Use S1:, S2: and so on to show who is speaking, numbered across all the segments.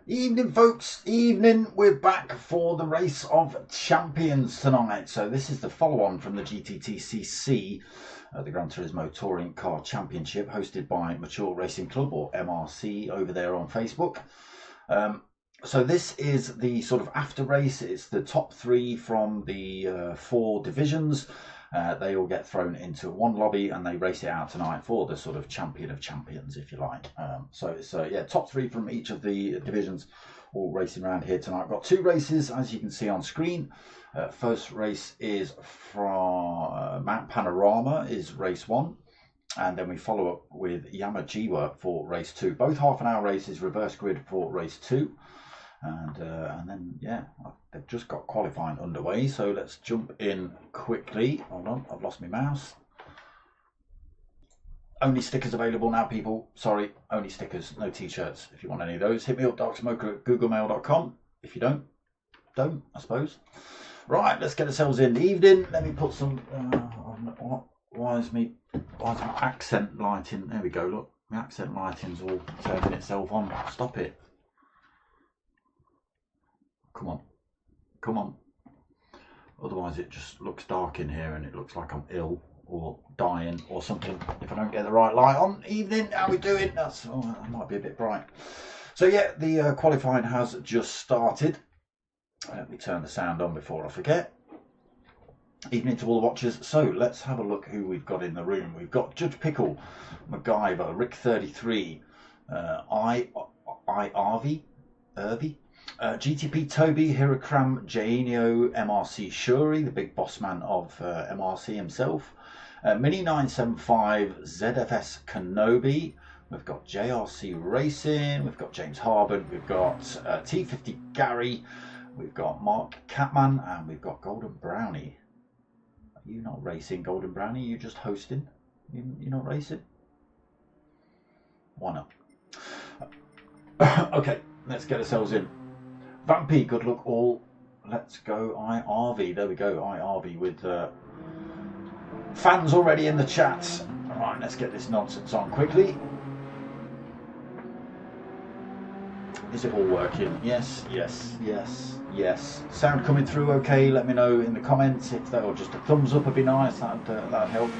S1: Evening folks, evening. We're back for the Race of Champions tonight. So this is the follow-on from the GTTCC, the Gran Turismo Touring Car Championship, hosted by Mature Racing Club, or MRC, over there on Facebook. So this is the sort of after race. It's the top three from the 4 divisions. They all get thrown into one lobby and they race it out tonight for the sort of champion of champions, if you like. So it's yeah, top 3 from each of the divisions all racing around here tonight. I've got 2 races, as you can see on screen. First race is from Mount Panarama, is race 1. And then we follow up with Yamgiwa for race 2. Both half-an-hour races, reverse grid for race 2. And then, yeah, they've just got qualifying underway, so let's jump in quickly. Hold on, I've lost my mouse. Only stickers available now, people. Sorry, only stickers, no t-shirts. If you want any of those, hit me up, darksmoker@googlemail.com. If you don't, I suppose. Right, let's get ourselves in the evening. Let me put some, why is my accent lighting, there we go, look. My accent lighting's all turning itself on. Stop it. Come on. Otherwise it just looks dark in here and it looks like I'm ill or dying or something if I don't get the right light on. Evening, how we doing? That might be a bit bright. So yeah, the qualifying has just started. Let me turn the sound on before I forget. Evening to all the watchers. So let's have a look who we've got in the room. We've got Judge Pickle, MacGyver, Rick 33, Irvy, GTP Toby, Hirakram, Jainio, MRC Shuri, the big boss man of MRC himself, Mini 975, ZFS Kenobi, we've got JRC Racing, we've got James Harbin, we've got T50 Gary, we've got Mark Catman, and we've got Golden Brownie. Are you not racing, Golden Brownie? You're just hosting? You're not racing? Why not? Okay, let's get ourselves in. Vampy, good luck all. Let's go IRV. There we go, IRV with fans already in the chat. Alright, let's get this nonsense on quickly. Is it all working? Yes. Sound coming through okay? Let me know in the comments if that, or just a thumbs up would be nice. That'd help.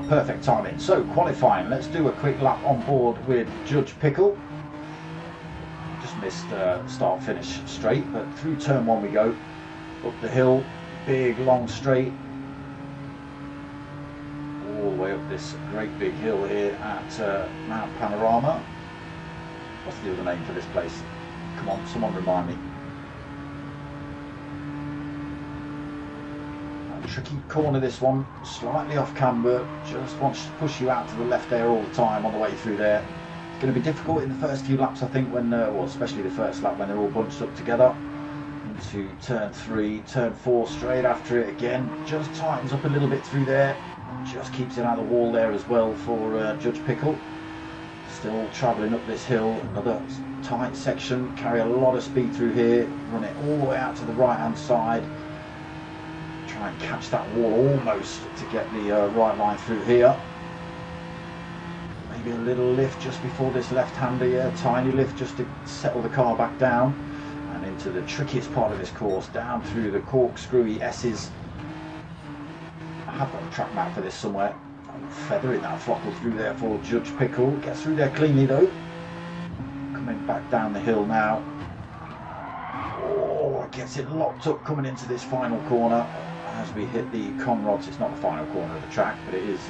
S1: Perfect timing. So qualifying. Let's do a quick lap on board with Judge Pickle. Missed start finish straight, but through turn 1 we go, up the hill, big long straight, all the way up this great big hill here at Mount Panarama. What's the other name for this place? Come on, someone remind me. A tricky corner, this one, slightly off camber, just wants to push you out to the left there all the time on the way through there. Going to be difficult in the first few laps, I think, when well, especially the first lap when they're all bunched up together. Into turn 3, turn 4 straight after it again, just tightens up a little bit through there, just keeps it out of the wall there as well for Judge Pickle. Still travelling up this hill, another tight section, carry a lot of speed through here, run it all the way out to the right hand side, try and catch that wall almost to get the right line through here. Maybe a little lift just before this left-hander, yeah, tiny lift just to settle the car back down and into the trickiest part of this course, down through the corkscrewy S's. I have got a track map for this somewhere. I'm feathering that throttle through there for Judge Pickle. Gets through there cleanly though. Coming back down the hill now. Oh, gets it locked up coming into this final corner. as we hit the conrods. It's not the final corner of the track, but it is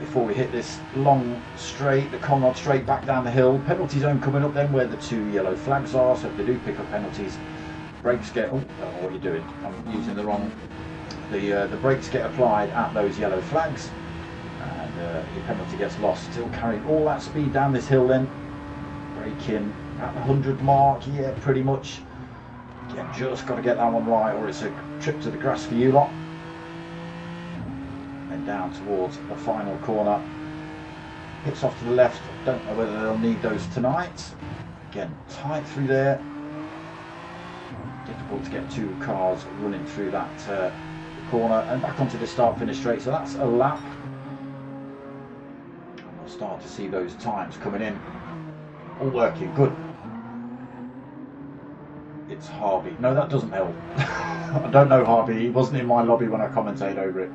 S1: before we hit this long straight, the conrod straight back down the hill. Penalty zone coming up then, where the 2 yellow flags are, so if they do pick up penalties, brakes get, oh, I don't know what you're doing, I'm using the wrong, the brakes get applied at those yellow flags, and your penalty gets lost. Still carrying all that speed down this hill then, braking at the 100 mark, yeah, pretty much. Again, just got to get that one right, or it's a trip to the grass for you lot. And down towards the final corner, hits off to the left. Don't know whether they'll need those tonight. Again, tight through there. Difficult to get 2 cars running through that corner and back onto the start-finish straight. So that's a lap. And we'll start to see those times coming in. All working good. It's Harvey. No, that doesn't help. I don't know Harvey. He wasn't in my lobby when I commentated over it.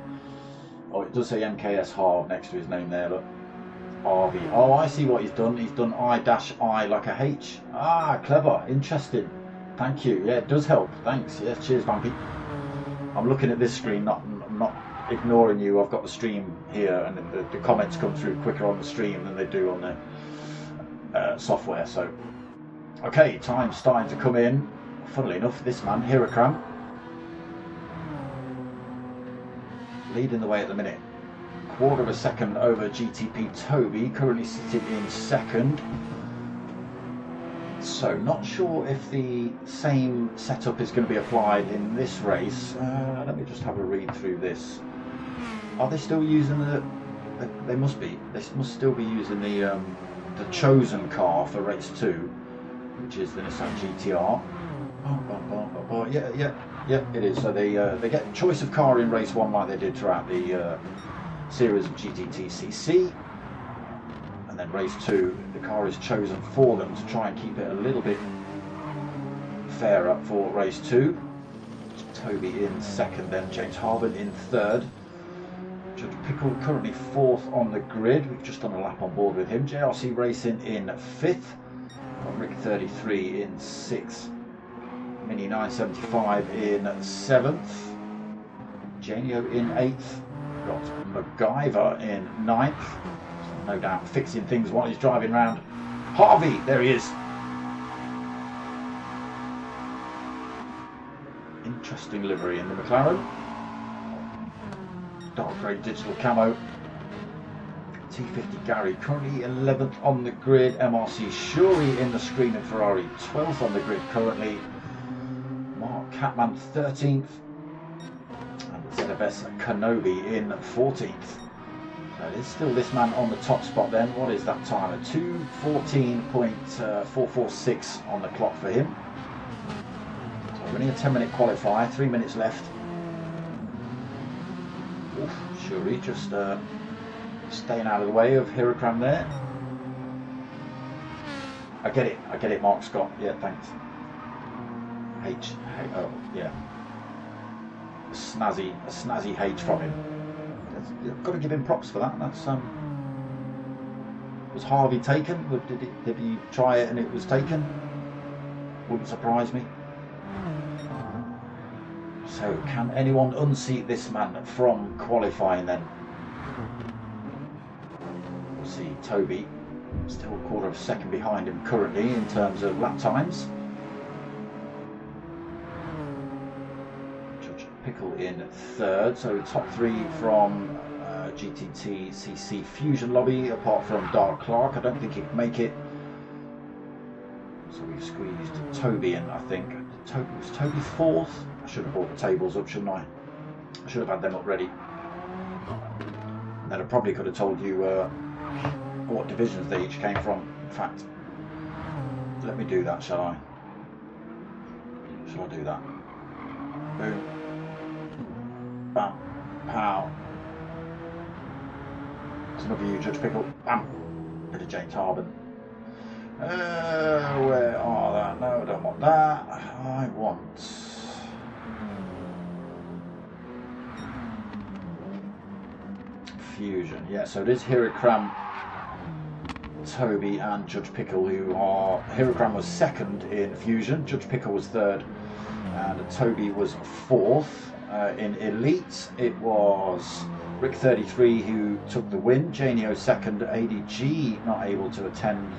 S1: Oh, it does say MKS Harv next to his name there, look. Harvey. Oh, I see what he's done. He's done I-I like a H. Ah, clever. Interesting. Thank you. Yeah, it does help. Thanks. Yeah, cheers, Vampy. I'm looking at this screen, I'm not ignoring you. I've got the stream here, and the comments come through quicker on the stream than they do on the software. So, okay, time's starting to come in. Funnily enough, this man, Hirakram, leading the way at the minute. 1/4 of a second over GTP Toby, currently sitting in second. So not sure if the same setup is going to be applied in this race. Let me just have a read through this. Are they still using they must be. They must still be using the chosen car for race 2, which is the Nissan GTR. Yeah, it is. So they get choice of car in race 1 like they did throughout the series of GTTCC, and then race 2 the car is chosen for them to try and keep it a little bit fairer for race 2. Toby in second, then James Harvard in third. Judge Pickle currently 4th on the grid. We've just done a lap on board with him. JRC Racing in 5th. Got Rick 33 in 6th. Mini 975 in 7th. Janio in 8th. Got MacGyver in 9th. So no doubt fixing things while he's driving round. Harvey, there he is. Interesting livery in the McLaren. Dark grey digital camo. T50 Gary currently 11th on the grid. MRC Shuri in the screen and Ferrari 12th on the grid currently. Mark Catman 13th. And ZFS Kenobi in 14th. So it is still this man on the top spot then. What is that time? A 2:14.446 on the clock for him. So only a 10-minute qualifier, 3 minutes left. Oof, Shuri just staying out of the way of Hirakram there. I get it, Mark Scott. Yeah, thanks. Oh, yeah. A snazzy H from him. I've got to give him props for that. That's was Harvey taken? Did he try it and it was taken? Wouldn't surprise me. So, can anyone unseat this man from qualifying then? We'll see. Toby still a 1/4 of a second behind him currently in terms of lap times. Judge Pickle in 3rd, so top 3 from GTTCC Fusion Lobby, apart from Dar Clark. I don't think he can make it. So we've squeezed Toby in, I think. Was Toby 4th? I should have brought the tables up, shouldn't I? I should have had them up ready. And then I probably could have told you what divisions they each came from. In fact, let me do that, shall I? Shall I do that? Boom. Bam. Pow. There's another you, Judge Pickle. Bam. Bit of James Harvard. Where are that? No, I don't want that. I want... Fusion. Yeah, so it is Hirakram, Toby and Judge Pickle who are... Hirakram was 2nd in Fusion, Judge Pickle was 3rd, and Toby was 4th. In Elite, it was Rick 33 who took the win, Janio 2nd, ADG not able to attend,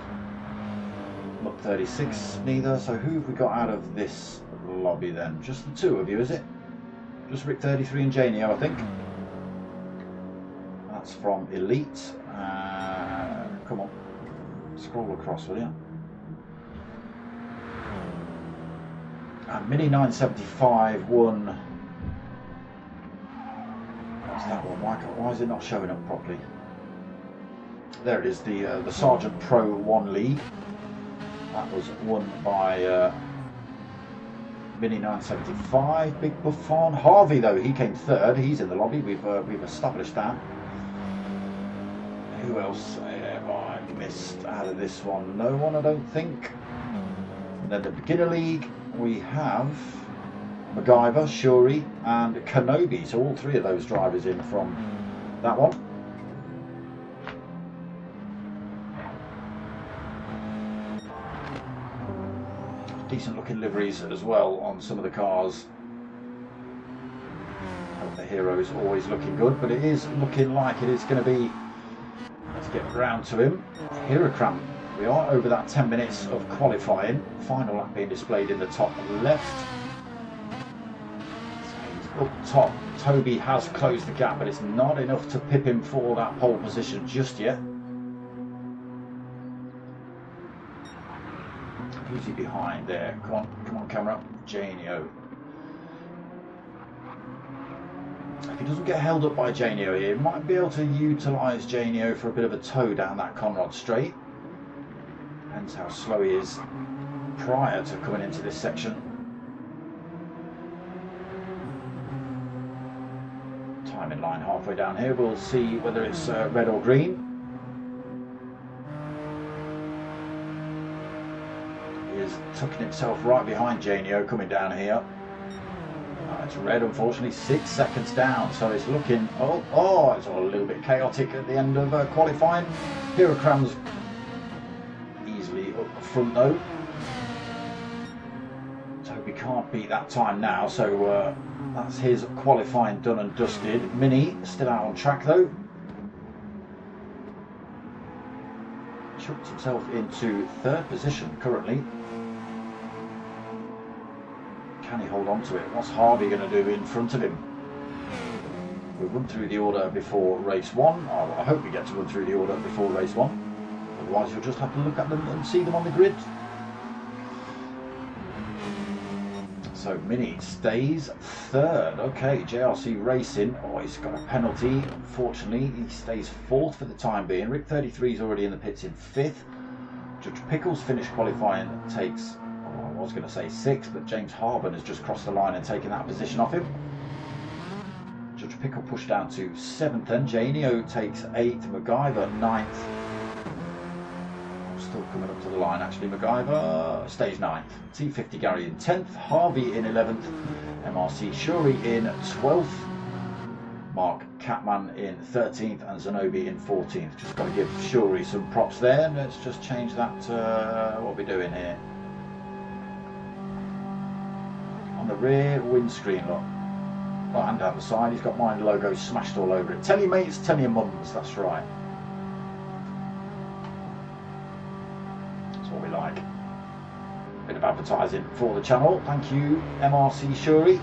S1: Muck 36 neither. So who have we got out of this lobby then? Just the two of you, is it? Just Rick 33 and Janio, I think. That's from Elite. Come on, scroll across, will you? And Mini 975 won. What's that one? Why is it not showing up properly? There it is, the Sergeant Pro 1 League. That was won by Mini 975, Big Buffon. Harvey, though, he came 3rd. He's in the lobby. We've established that. Who else have I missed out of this one? No one, I don't think. And then the Beginner League, we have MacGyver, Shuri, and Kenobi. So all 3 of those drivers in from that one. Decent looking liveries as well on some of the cars. The Hero's always looking good, but it is looking like it is going to be. Let's get round to him. Hirokram. We are over that 10 minutes of qualifying. Final lap being displayed in the top left. So he's up top. Toby has closed the gap, but it's not enough to pip him for that pole position just yet. Who's he behind there? Come on, camera. Janio. If he doesn't get held up by Janio here, he might be able to utilise Janio for a bit of a tow down that Conrad straight. Depends how slow he is prior to coming into this section. Timing line halfway down here. We'll see whether it's red or green. He is tucking himself right behind Janio coming down here. It's red, unfortunately, 6 seconds down, so it's looking, it's all a little bit chaotic at the end of qualifying. Hirokram's easily up front though. Toby can't beat that time now, so that's his qualifying done and dusted. Mini still out on track though. Chucked himself into 3rd position currently. Can he hold on to it? What's Harvey going to do in front of him? We'll run through the order before race 1. I hope we get to run through the order before race 1. Otherwise you'll just have to look at them and see them on the grid. So Mini stays 3rd. Okay, JRC Racing. He's got a penalty. Unfortunately, he stays 4th for the time being. Rick 33 is already in the pits in 5th. Judge Pickles finished qualifying, takes... I was going to say 6th, but James Harben has just crossed the line and taken that position off him. Judge Pickle pushed down to 7th then. Janio takes 8th, MacGyver 9th. Still coming up to the line actually. MacGyver stays 9th. T50 Gary in 10th, Harvey in 11th, MRC Shuri in 12th, Mark Catman in 13th and Zenobi in 14th. Just got to give Shuri some props there. Let's just change that to what we're doing here. On the rear windscreen, look. And down the side, he's got mine logo smashed all over it. Tell your mates, tell your mums, that's right. That's what we like. Bit of advertising for the channel. Thank you, MRC Shuri.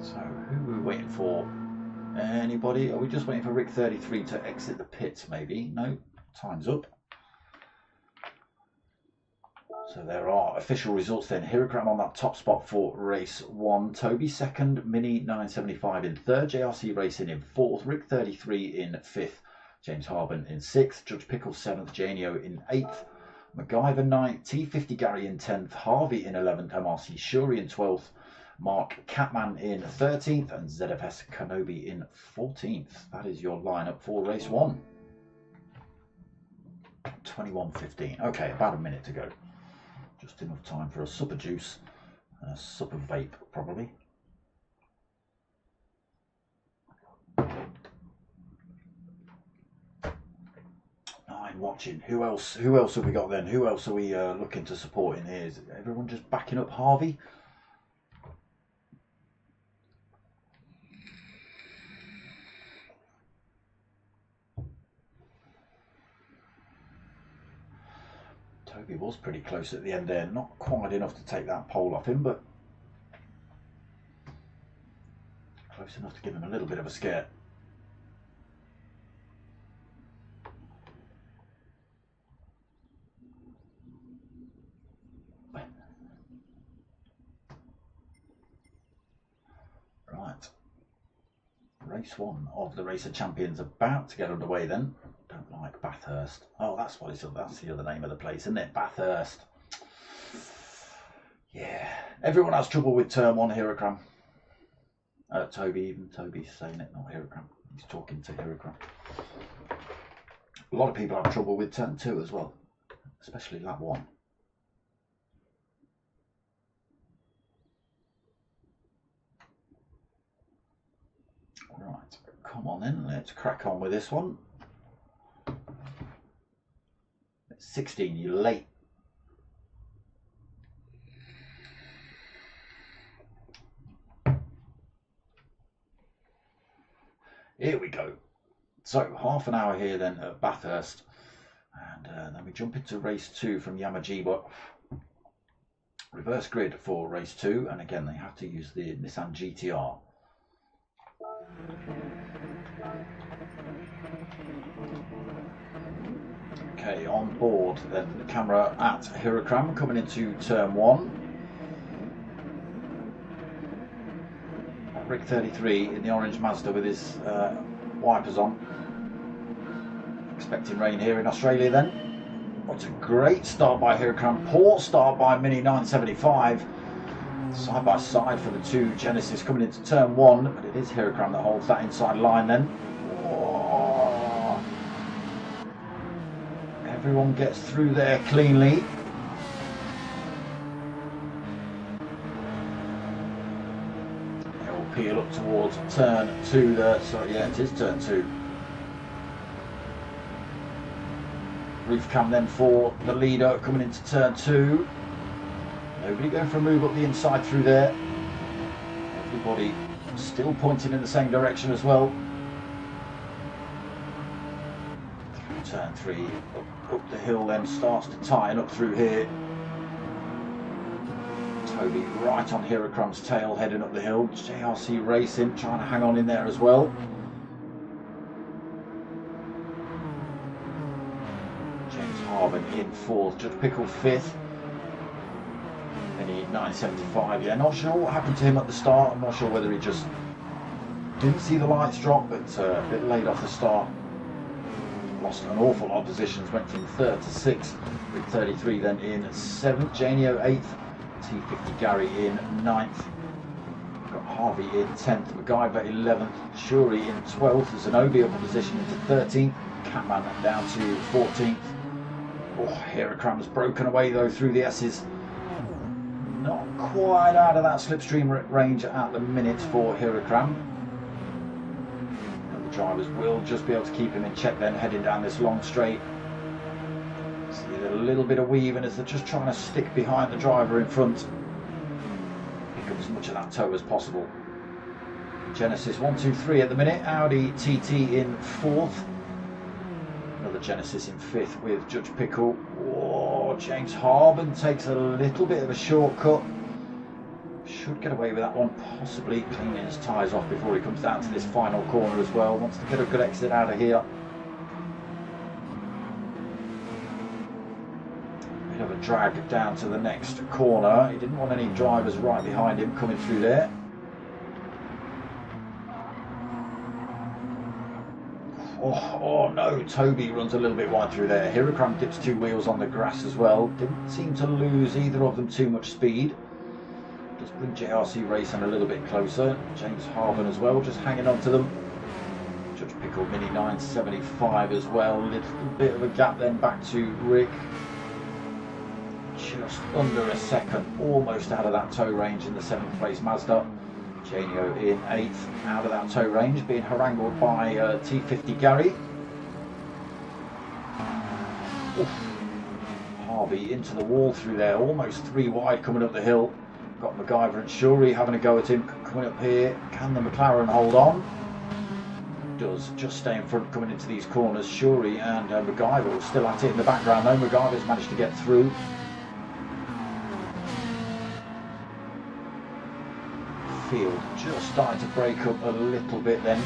S1: So, who are we waiting for? Anybody? Are we just waiting for Rick 33 to exit the pits, maybe? No, time's up. So there are official results then. Hirokram on that top spot for race 1. Toby 2nd, Mini 975 in 3rd, JRC Racing in 4th, Rick 33 in 5th, James Harben in 6th, Judge Pickle 7th, Janio in 8th, MacGyver 9th, T50 Gary in 10th, Harvey in 11th, MRC Shuri in 12th, Mark Catman in 13th, and ZFS Kenobi in 14th. That is your lineup for race 1. 21:15. Okay, about a minute to go. Just enough time for a sup of juice and a sup of vape, probably. mind watching. Who else have we got then? Who else are we looking to support in here? Is everyone just backing up Harvey? Toby was pretty close at the end there. Not quite enough to take that pole off him, but close enough to give him a little bit of a scare. Right. Race 1 of the Race of Champions about to get underway then. Don't like Bathurst. Oh, that's what it's. That's the other name of the place, isn't it? Bathurst. Yeah. Everyone has trouble with turn 1 Hirakram. Toby's saying it, not Hirakram. He's talking to Hirakram. A lot of people have trouble with turn 2 as well, especially lap 1. Right, come on then, let's crack on with this one. 16, you're late. Here we go. So half an hour here then at Bathurst, and then we jump into race 2 from Yamgiwa. Reverse grid for race 2, and again they have to use the Nissan GTR. Okay, on board then the camera at Hirakram coming into turn 1. Rick 33 in the orange Mazda with his wipers on. Expecting rain here in Australia then. What a great start by Hirakram. Poor start by Mini 975. Side by side for the two Genesis coming into turn 1, but it is Hirakram that holds that inside line then. Oh. Everyone gets through there cleanly. They'll peel up towards turn 2 there. Sorry, yeah, it is turn 2. Roof cam then for the leader coming into turn 2. Nobody going for a move up the inside through there. Everybody still pointing in the same direction as well. Through turn 3, up the hill then starts to tighten up through here. Toby right on Hirakram's tail heading up the hill. JRC Racing trying to hang on in there as well. James Harvin in 4th, Judge Pickle 5th. 975, yeah, not sure what happened to him at the start. I'm not sure whether he just didn't see the lights drop, but a bit late off the start. Lost an awful lot of positions, went from 3rd to 6th, with 33 then in 7th, Janio 8th, T50 Gary in 9th, got Harvey in 10th, MacGyver 11th, Shuri in 12th, Zanobi up a position into 13th, Catman down to 14th. Oh, Hirakram's broken away though through the S's. Not quite out of that slipstream range at the minute for Hirakram. And the drivers will just be able to keep him in check then, heading down this long straight. See a little bit of weaving as they're just trying to stick behind the driver in front. Pick up as much of that toe as possible. Genesis 1, 2, 3 at the minute. Audi TT in 4th. Another Genesis in 5th with Judge Pickle. Oh, James Harvin takes a little bit of a shortcut. Should get away with that one, possibly cleaning his tyres off before he comes down to this final corner as well. Wants to get a good exit out of here. Bit of a drag down to the next corner. He didn't want any drivers right behind him coming through there. Oh no, Toby runs a little bit wide through there. Hirakram dips 2 wheels on the grass as well. Didn't seem to lose either of them too much speed. Just bring JRC Racing a little bit closer. James Harvin as well, just hanging on to them. Judge Pickle Mini 975 as well. Little bit of a gap then back to Rick. Just under a second, almost out of that tow range in the 7th place Mazda. Janio in 8th, out of that tow range, being harangued by T50 Gary. Oof. Harvey into the wall through there, almost 3 wide coming up the hill. Got MacGyver and Shuri having a go at him coming up here. Can the McLaren hold on? Does, just stay in front coming into these corners. Shuri and MacGyver are still at it in the background though. MacGyver's managed to get through. Field just starting to break up a little bit then.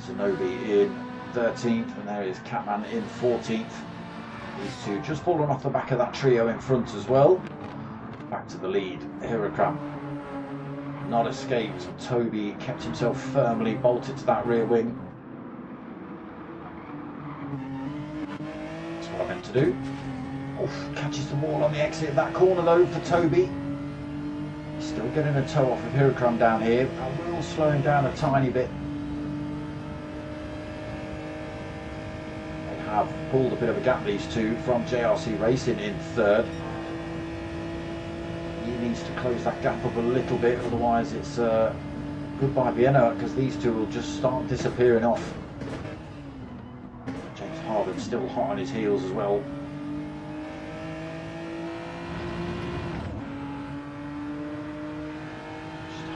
S1: Zanobi in 13th, and there is Catman in 14th. These two just falling off the back of that trio in front as well. Back to the lead, Hirakram not escaped. Toby kept himself firmly bolted to that rear wing. That's what I meant to do. Oof, catches the wall on the exit of that corner though for Toby. Still getting a toe off of Hirakram down here. I will slow him down a tiny bit. They have pulled a bit of a gap, these two, from JRC Racing in 3rd. He needs to close that gap up a little bit, otherwise it's goodbye Vienna, because these two will just start disappearing off. James Harden still hot on his heels as well.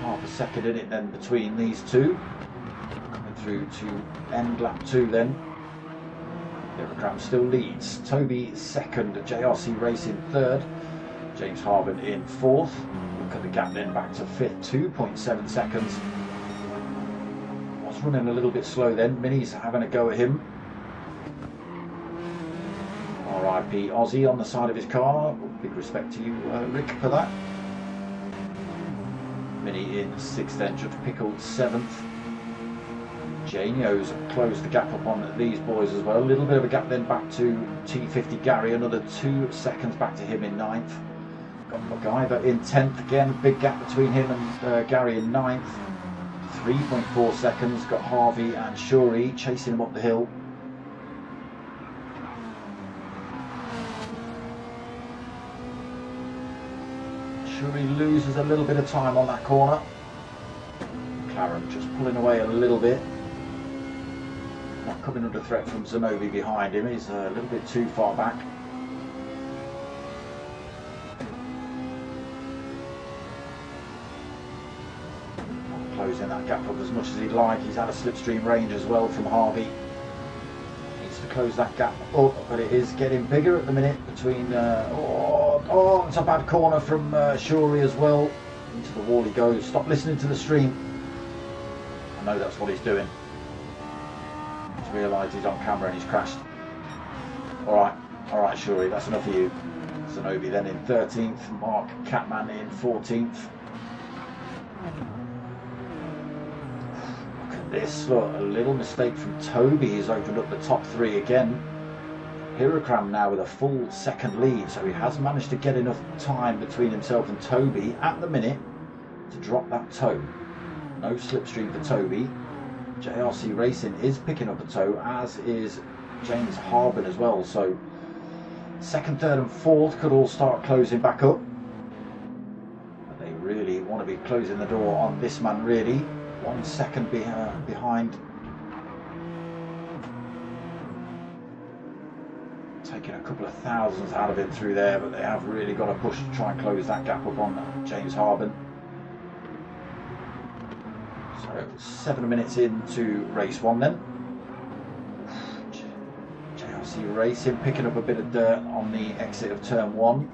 S1: Half a second in it then between these two. Coming through to end lap 2 then. Hirakram still leads. Toby 2nd, JRC Racing 3rd. James Harden in 4th. Look at the gap then back to 5th, 2.7 seconds. Was running a little bit slow then. Mini's having a go at him. RIP Aussie on the side of his car. Big respect to you, Rick, for that. Mini in 6th then, Judge Pickle 7th. Janio's closed the gap up on these boys as well. A little bit of a gap then back to T50 Gary, another 2 seconds back to him in 9th. Got MacGyver in 10th again, big gap between him and Gary in 9th. 3.4 seconds, got Harvey and Shuri chasing him up the hill. Shuri loses a little bit of time on that corner. McLaren just pulling away a little bit. Not coming under threat from Zanobi behind him. He's a little bit too far back. Not closing that gap up as much as he'd like. He's had a slipstream range as well from Harvey. Needs to close that gap up, but it is getting bigger at the minute between... Oh, it's a bad corner from Shuri as well. Into the wall he goes. Stop listening to the stream. I know that's what he's doing. He's realised he's on camera and he's crashed. Alright Shuri, that's enough of you. Zanobi then in 13th. Mark Catman in 14th. Look at this, look, a little mistake from Toby. He's opened up the top 3 again. Hirakram now with a full 2nd lead, so he has managed to get enough time between himself and Toby at the minute to drop that toe. No slipstream for Toby. JRC Racing is picking up a toe, as is James Harden as well, so 2nd, 3rd and 4th could all start closing back up. But they really want to be closing the door on this man, really. 1 second behind. Taking a couple of thousands out of it through there, but they have really got to push to try and close that gap up on James Harden. So 7 minutes into race 1 then. JRC Racing picking up a bit of dirt on the exit of turn 1.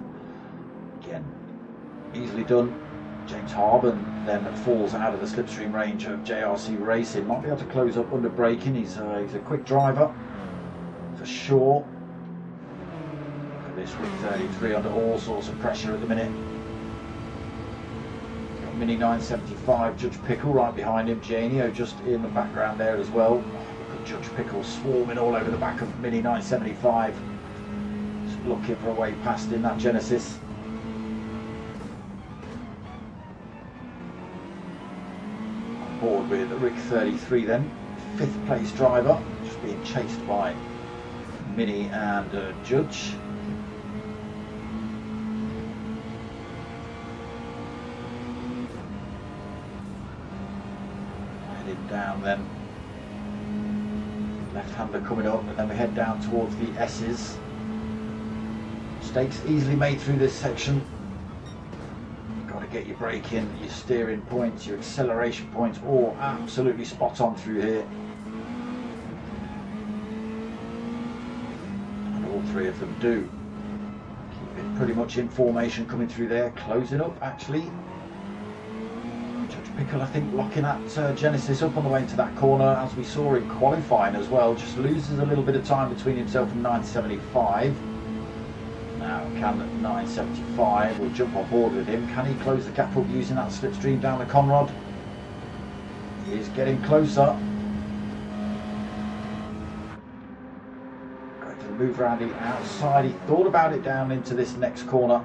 S1: Again, easily done. James Harden then falls out of the slipstream range of JRC Racing. Might be able to close up under braking. He's a quick driver for sure. This Rick 33 under all sorts of pressure at the minute. Got Mini 975, Judge Pickle right behind him. Janio just in the background there as well. Look at Judge Pickle swarming all over the back of Mini 975. Just looking for a way past in that Genesis. On board with Rick 33 then. 5th place driver, just being chased by Mini and Judge. Down then, left-hander coming up, and then we head down towards the S's. Mistakes easily made through this section. Got to get your braking, your steering points, your acceleration points all absolutely spot on through here. And all three of them do. Keep it pretty much in formation coming through there. Closing up actually. Pickle, I think, locking that Genesis up on the way into that corner, as we saw in qualifying as well. Just loses a little bit of time between himself and 975. Now, can 975 will jump on board with him? Can he close the gap up using that slipstream down the Conrod? He's getting closer. Going for the move around the outside. He thought about it down into this next corner.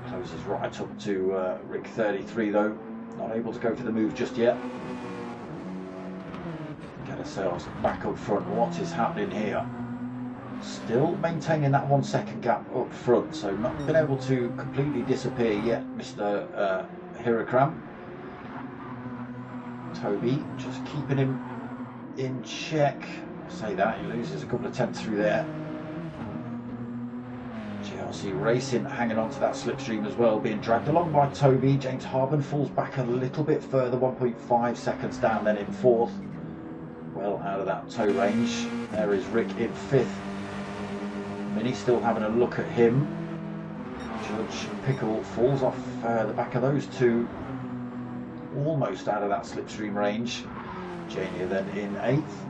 S1: Closes right up to Rick 33 though. Not able to go for the move just yet. Get ourselves back up front. What is happening here? Still maintaining that 1 second gap up front, so not been able to completely disappear yet, Mr. Hirakram. Toby just keeping him in check. I say that, he loses a couple of tenths through there. GRC Racing hanging on to that slipstream as well, being dragged along by Toby. James Harben falls back a little bit further, 1.5 seconds down then in fourth. Well out of that tow range. There is Rick in fifth. Mini still having a look at him. Judge Pickle falls off the back of those two. Almost out of that slipstream range. Jania then in eighth.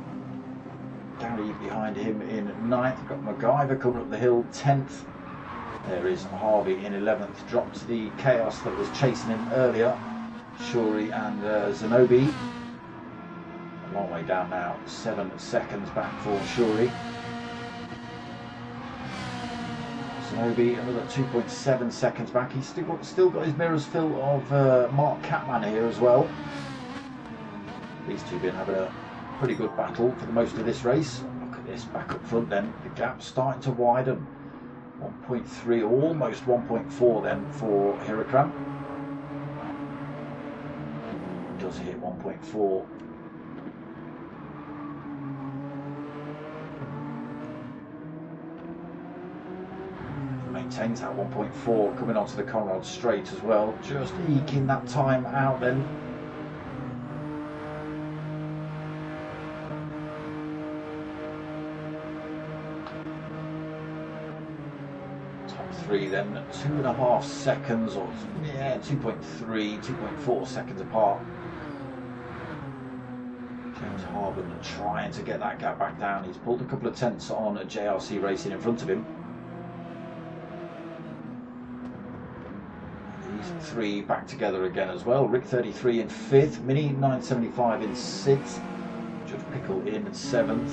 S1: Gary behind him in ninth. Got MacGyver coming up the hill 10th. There is Harvey in 11th, dropped the Chaos that was chasing him earlier. Shuri and Zenobi. A long way down now, 7 seconds back for Shuri. Zenobi another 2.7 seconds back. He's still got his mirrors full of Mark Catman here as well. These two have been having a pretty good battle for the most of this race. Look at this back up front then, the gap's starting to widen. 1.3, almost 1.4 then for Hirakram. Does hit 1.4. Maintains that 1.4 coming onto the Conrad straight as well. Just eking that time out then. Then 2.5 seconds, or yeah, 2.3, 2.4 seconds apart. James Harben trying to get that gap back down. He's pulled a couple of tenths on JRC Racing in front of him. These three back together again as well. Rick 33 in 5th, Mini 975 in 6th, Judge Pickle in 7th.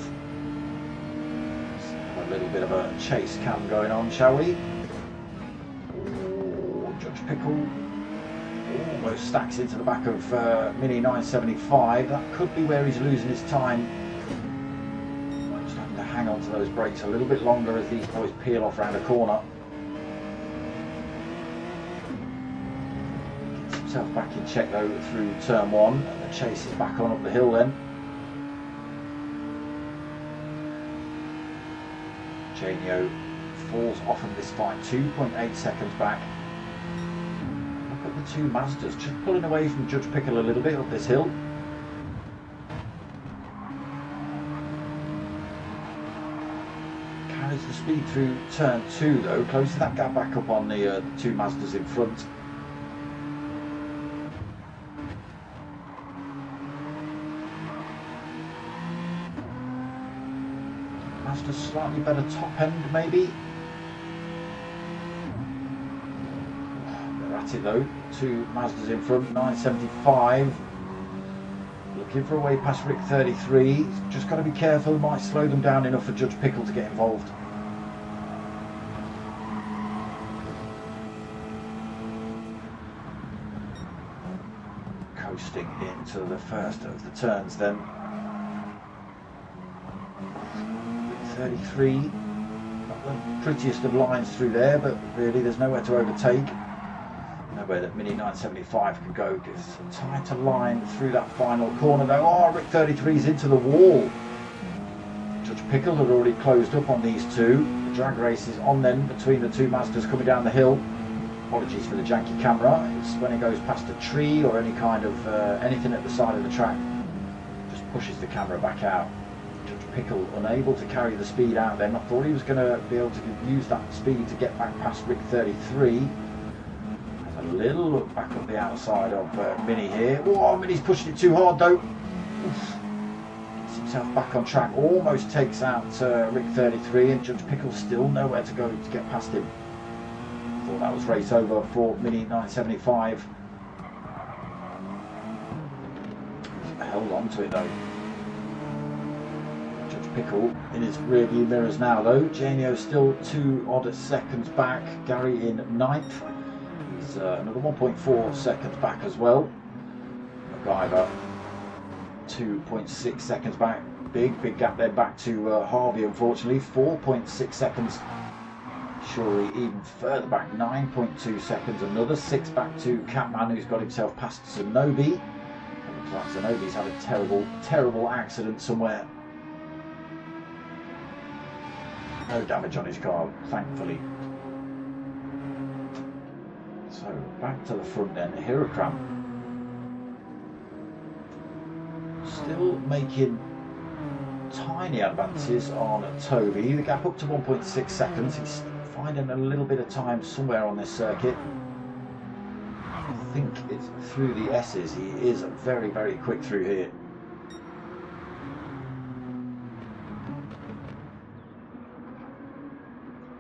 S1: Let's have a little bit of a chase cam going on, shall we? Pickle almost stacks into the back of Mini 975. That could be where he's losing his time. Just having to hang on to those brakes a little bit longer as these boys peel off around a corner. Gets himself back in check though through turn 1, and the chase is back on up the hill then. Janio falls off of this fight, 2.8 seconds back. Two Mazdas just pulling away from Judge Pickle a little bit up this hill. Carries the speed through turn 2 though, closes that gap back up on the two Mazdas in front. Mazda slightly better top end maybe. It though, two Mazdas in front, 975 looking for a way past Rick 33. Just got to be careful, might slow them down enough for Judge Pickle to get involved. Coasting into the first of the turns then. Rick 33, not the prettiest of lines through there, but really there's nowhere to overtake. Nowhere that Mini 975 can go. Gets a tighter line through that final corner though. Oh, Rick 33's into the wall. Judge Pickle had already closed up on these two. drag race is on then between the two Mazdas coming down the hill. Apologies for the janky camera. It's when it goes past a tree or any kind of anything at the side of the track, just pushes the camera back out. Judge Pickle unable to carry the speed out then. I thought he was going to be able to use that speed to get back past Rick 33. Has a little look back up the outside of Mini here. Oh, Mini's pushing it too hard though. Oof. Gets himself back on track. Almost takes out Rick 33, and Judge Pickle's still nowhere to go to get past him. Thought that was race over for Mini 975. Held on to it though. Judge Pickle in his rear view mirrors now though. Janio still 2 odd seconds back. Gary in 9th. He's another 1.4 seconds back as well. MacGyver 2.6 seconds back. Big gap there back to Harvey, unfortunately. 4.6 seconds. Shuri even further back, 9.2 seconds. Another 6 back to Catman, who's got himself past Zanobi. Looks like Zanobi's had a terrible accident somewhere. No damage on his car, thankfully. So back to the front then. Hirakram still making tiny advances on Toby. The gap up to 1.6 seconds. He's finding a little bit of time somewhere on this circuit. I think it's through the S's. He is very quick through here.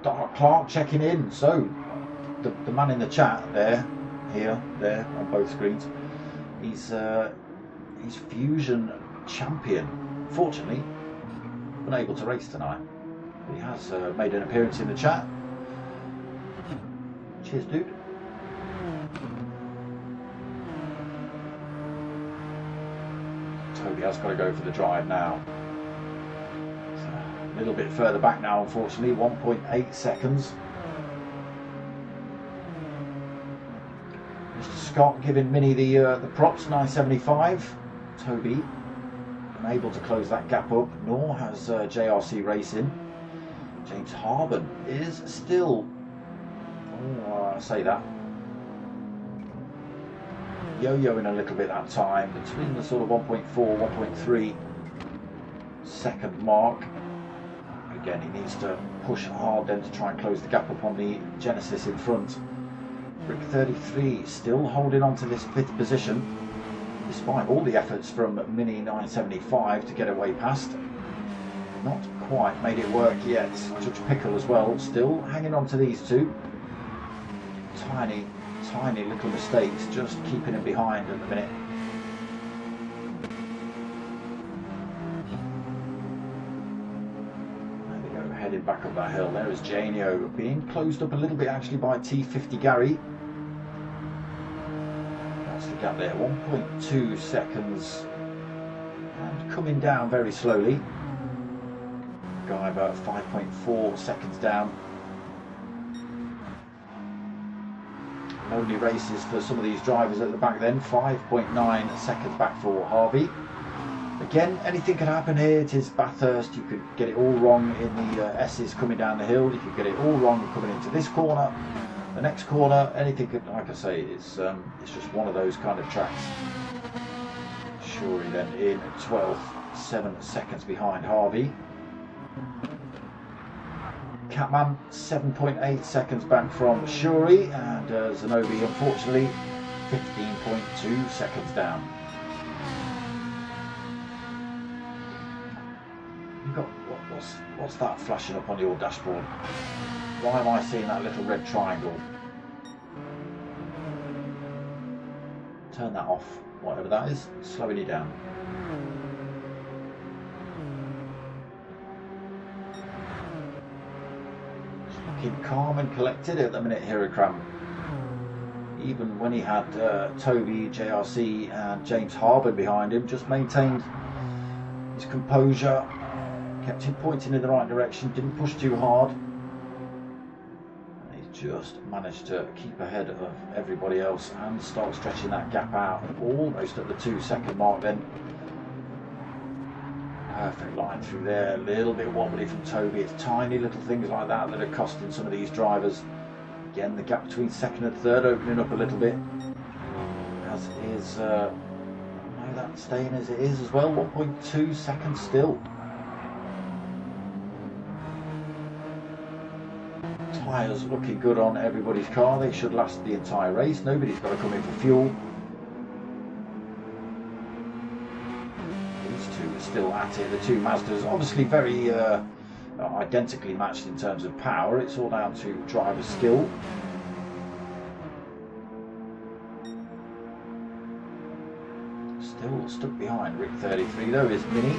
S1: Dark Clark checking in. So the man in the chat there on both screens, he's Fusion champion. Fortunately unable to race tonight. He has made an appearance in the chat. Cheers, dude. Toby has got to go for the drive now. So a little bit further back now, unfortunately. 1.8 seconds. Mr. Scott giving Mini the props. 975. Toby unable to close that gap up, nor has JRC Racing. James Harben is still, I say that, yo-yoing a little bit that time, between the sort of 1.4, 1.3 second mark. Again, he needs to push hard then to try and close the gap up on the Genesis in front. Rick 33 still holding on to this 5th position, despite all the efforts from Mini 975 to get away past. Not quite made it work yet. Judge Pickle as well, still hanging on to these two. Tiny little mistakes, just keeping him behind at the minute. There we go, heading back up that hill. There is Janio, being closed up a little bit actually by T50 Gary. That's the gap there, 1.2 seconds. And coming down very slowly. Guy about 5.4 seconds down. Only races for some of these drivers at the back then. 5.9 seconds back for Harvey. Again, anything can happen here. It is Bathurst. You could get it all wrong in the S's coming down the hill. You could get it all wrong coming into this corner. The next corner, anything could, like I say, it's just one of those kind of tracks. Shuri then in 12th, 7 seconds behind Harvey. Catman 7.8 seconds back from Shuri, and Zanobi unfortunately 15.2 seconds down. You've got what's that flashing up on your dashboard? Why am I seeing that little red triangle? Turn that off, whatever that is, slowing you down. Calm and collected at the minute, Hirakram. Even when he had Toby, JRC and James Harben behind him, just maintained his composure, kept him pointing in the right direction, didn't push too hard. And he just managed to keep ahead of everybody else and start stretching that gap out, almost at the 2 second mark then. Perfect line through there, a little bit wobbly from Toby. It's tiny little things like that that are costing some of these drivers. Again, the gap between second and third opening up a little bit, as is that staying as it is as well. 1.2 seconds still. Tyres looking good on everybody's car. They should last the entire race. Nobody's got to come in for fuel. These two are still at it. The two Mazdas, obviously very identically matched in terms of power. It's all down to driver skill. Still stuck behind Rick 33 though is Mini.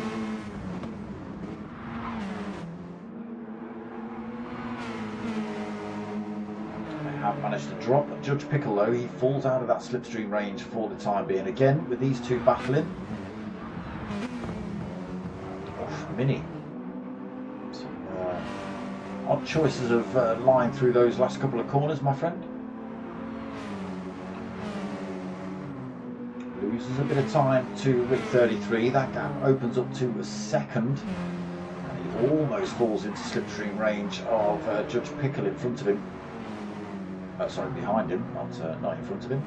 S1: They have managed to drop Judge Pickle though. He falls out of that slipstream range for the time being. Again with these two battling. Mini. Odd choices of line through those last couple of corners, my friend. Loses a bit of time to Rick 33. That gap opens up to a second. And he almost falls into slipstream range of Judge Pickle in front of him. Sorry, behind him, not in front of him.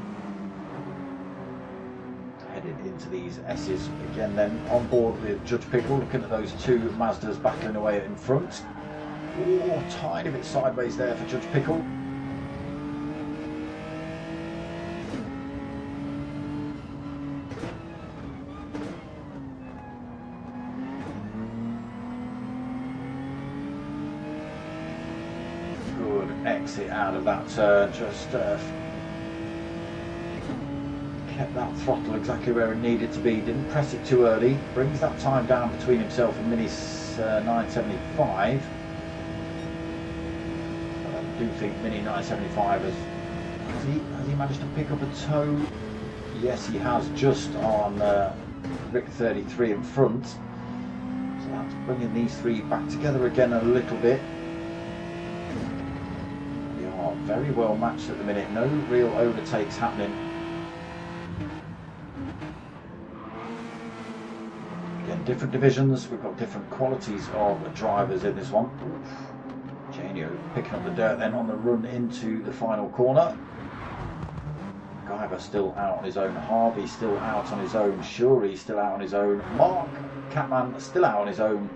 S1: Headed into these S's again then on board with Judge Pickle, looking at those two Mazdas battling away in front. Oh, tiny bit sideways there for Judge Pickle. Good exit out of that turn, just kept that throttle exactly where it needed to be, didn't press it too early, brings that time down between himself and Mini's 975. I do think Mini 975 has he managed to pick up a toe? Yes, he has, just on Rick 33 in front. So that's bringing these three back together again a little bit. They are very well matched at the minute, no real overtakes happening. Again, different divisions, we've got different qualities of drivers in this one. Janio picking up the dirt then on the run into the final corner. Guyver still out on his own. Harvey still out on his own. Shuri still out on his own. Mark Catman still out on his own.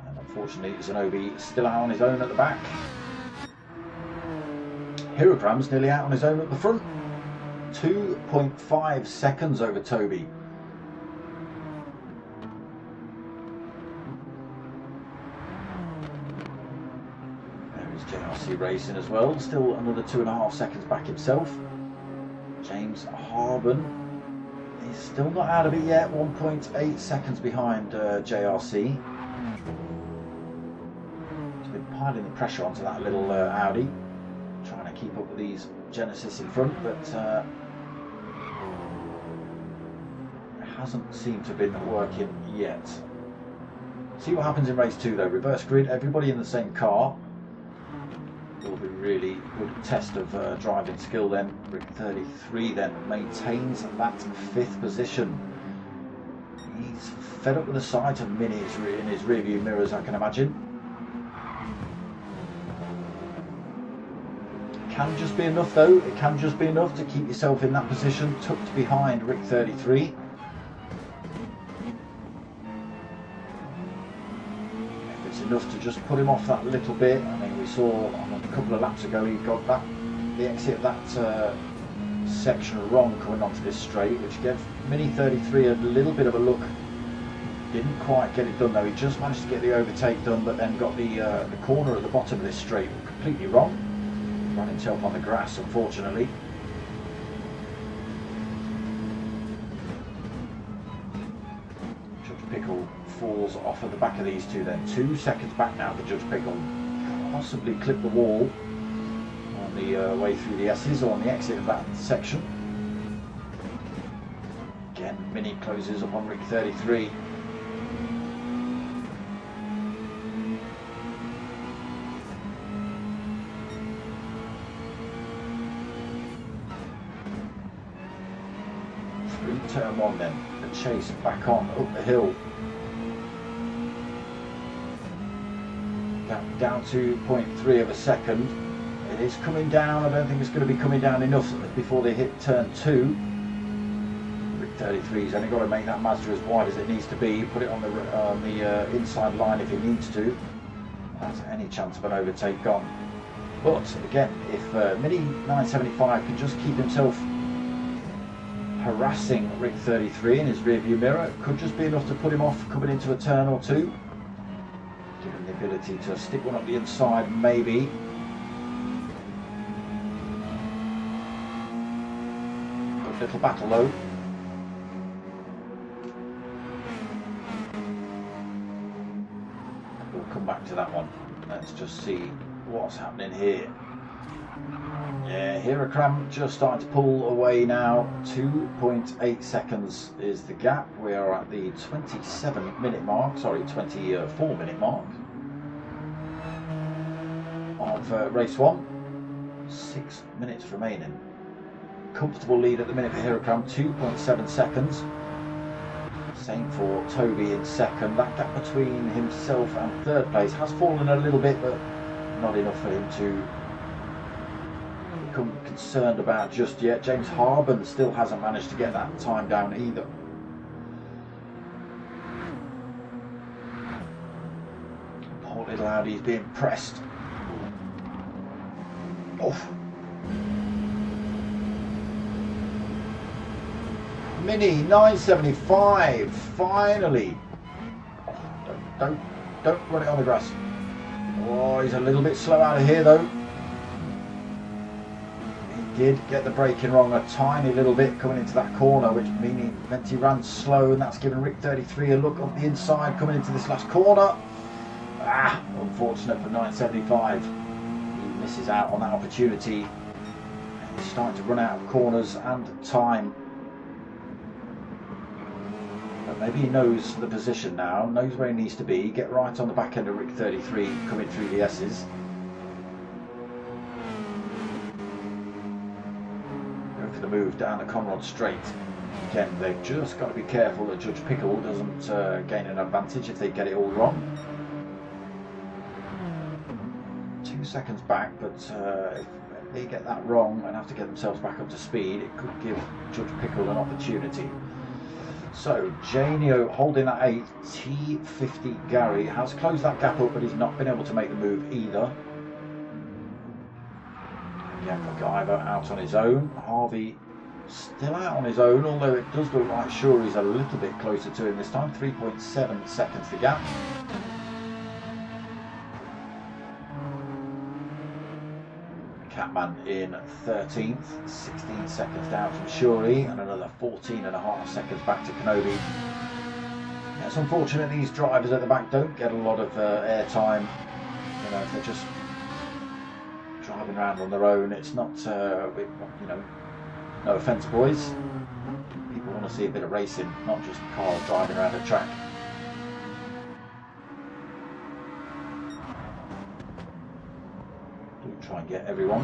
S1: And unfortunately, Zanobi still out on his own at the back. Hirogram's nearly out on his own at the front. 2.5 seconds over Toby. JRC Racing as well, still another 2.5 seconds back himself. James Harben is still not out of it yet, 1.8 seconds behind JRC. He's been piling the pressure onto that little Audi, trying to keep up with these Genesis in front, but it hasn't seemed to have been working yet. See what happens in race 2 though. Reverse grid, everybody in the same car. Will be really good test of driving skill then. Rick 33 then maintains that 5th position. He's fed up with the sight of Mini in his rearview mirrors, I can imagine. It can just be enough though, it can just be enough to keep yourself in that position, tucked behind Rick 33. Enough to just put him off that little bit. I mean, we saw a couple of laps ago he got the exit of that section wrong coming onto this straight, which gave Mini 33 a little bit of a look. Didn't quite get it done though. He just managed to get the overtake done, but then got the corner at the bottom of this straight completely wrong. Ran himself on the grass, unfortunately. Judge Pickle falls off at the back of these two then. 2 seconds back now for Judge Pickle. Possibly clip the wall on the way through the S's or on the exit of that section. Again, Mini closes up on Rick 33. Through turn 1 then. The chase back on up the hill. Down to 0.3 of a second. It is coming down. I don't think it's going to be coming down enough before they hit turn 2. Rick 33's only got to make that Mazda as wide as it needs to be. Put it on the inside line if it needs to. That's any chance of an overtake gone. But again, if Mini 975 can just keep himself harassing Rick 33 in his rearview mirror, it could just be enough to put him off coming into a turn or two. Give him the ability to stick one up the inside, maybe. Good little battle though. We'll come back to that one. Let's just see what's happening here. Yeah, Hirakram just starting to pull away now. 2.8 seconds is the gap. We are at the 24-minute mark of race 1. 6 minutes remaining. Comfortable lead at the minute for Hirakram, 2.7 seconds. Same for Toby in second. That gap between himself and third place has fallen a little bit, but not enough for him to become concerned about just yet. James Harben still hasn't managed to get that time down either. Poor little Audi's being pressed. Off. Mini 975, finally. Don't run it on the grass. Oh, he's a little bit slow out of here though. He did get the braking wrong a tiny little bit coming into that corner, which meant he ran slow, and that's given Rick 33 a look on the inside coming into this last corner. Unfortunate for 975. He misses out on that opportunity. He's starting to run out of corners and time. But maybe he knows the position now, knows where he needs to be. Get right on the back end of Rick 33 coming through the S's. Go for the move down the Conrod straight. Again, they've just got to be careful that Judge Pickle doesn't gain an advantage if they get it all wrong. 2 seconds back, but if they get that wrong and have to get themselves back up to speed, it could give Judge Pickle an opportunity. So, Janio holding that 8, T50 Gary has closed that gap up, but he's not been able to make the move either. Yeah, MacGyver out on his own. Harvey still out on his own, although it does look like Shuri's a little bit closer to him this time. 3.7 seconds the gap. Catman in 13th, 16 seconds down from Shuri, and another 14.5 seconds back to Kenobi. Yeah, it's unfortunate these drivers at the back don't get a lot of air time. You know, if they're just driving around on their own, it's not, you know, no offence, boys. People want to see a bit of racing, not just cars driving around a track. Try and get everyone.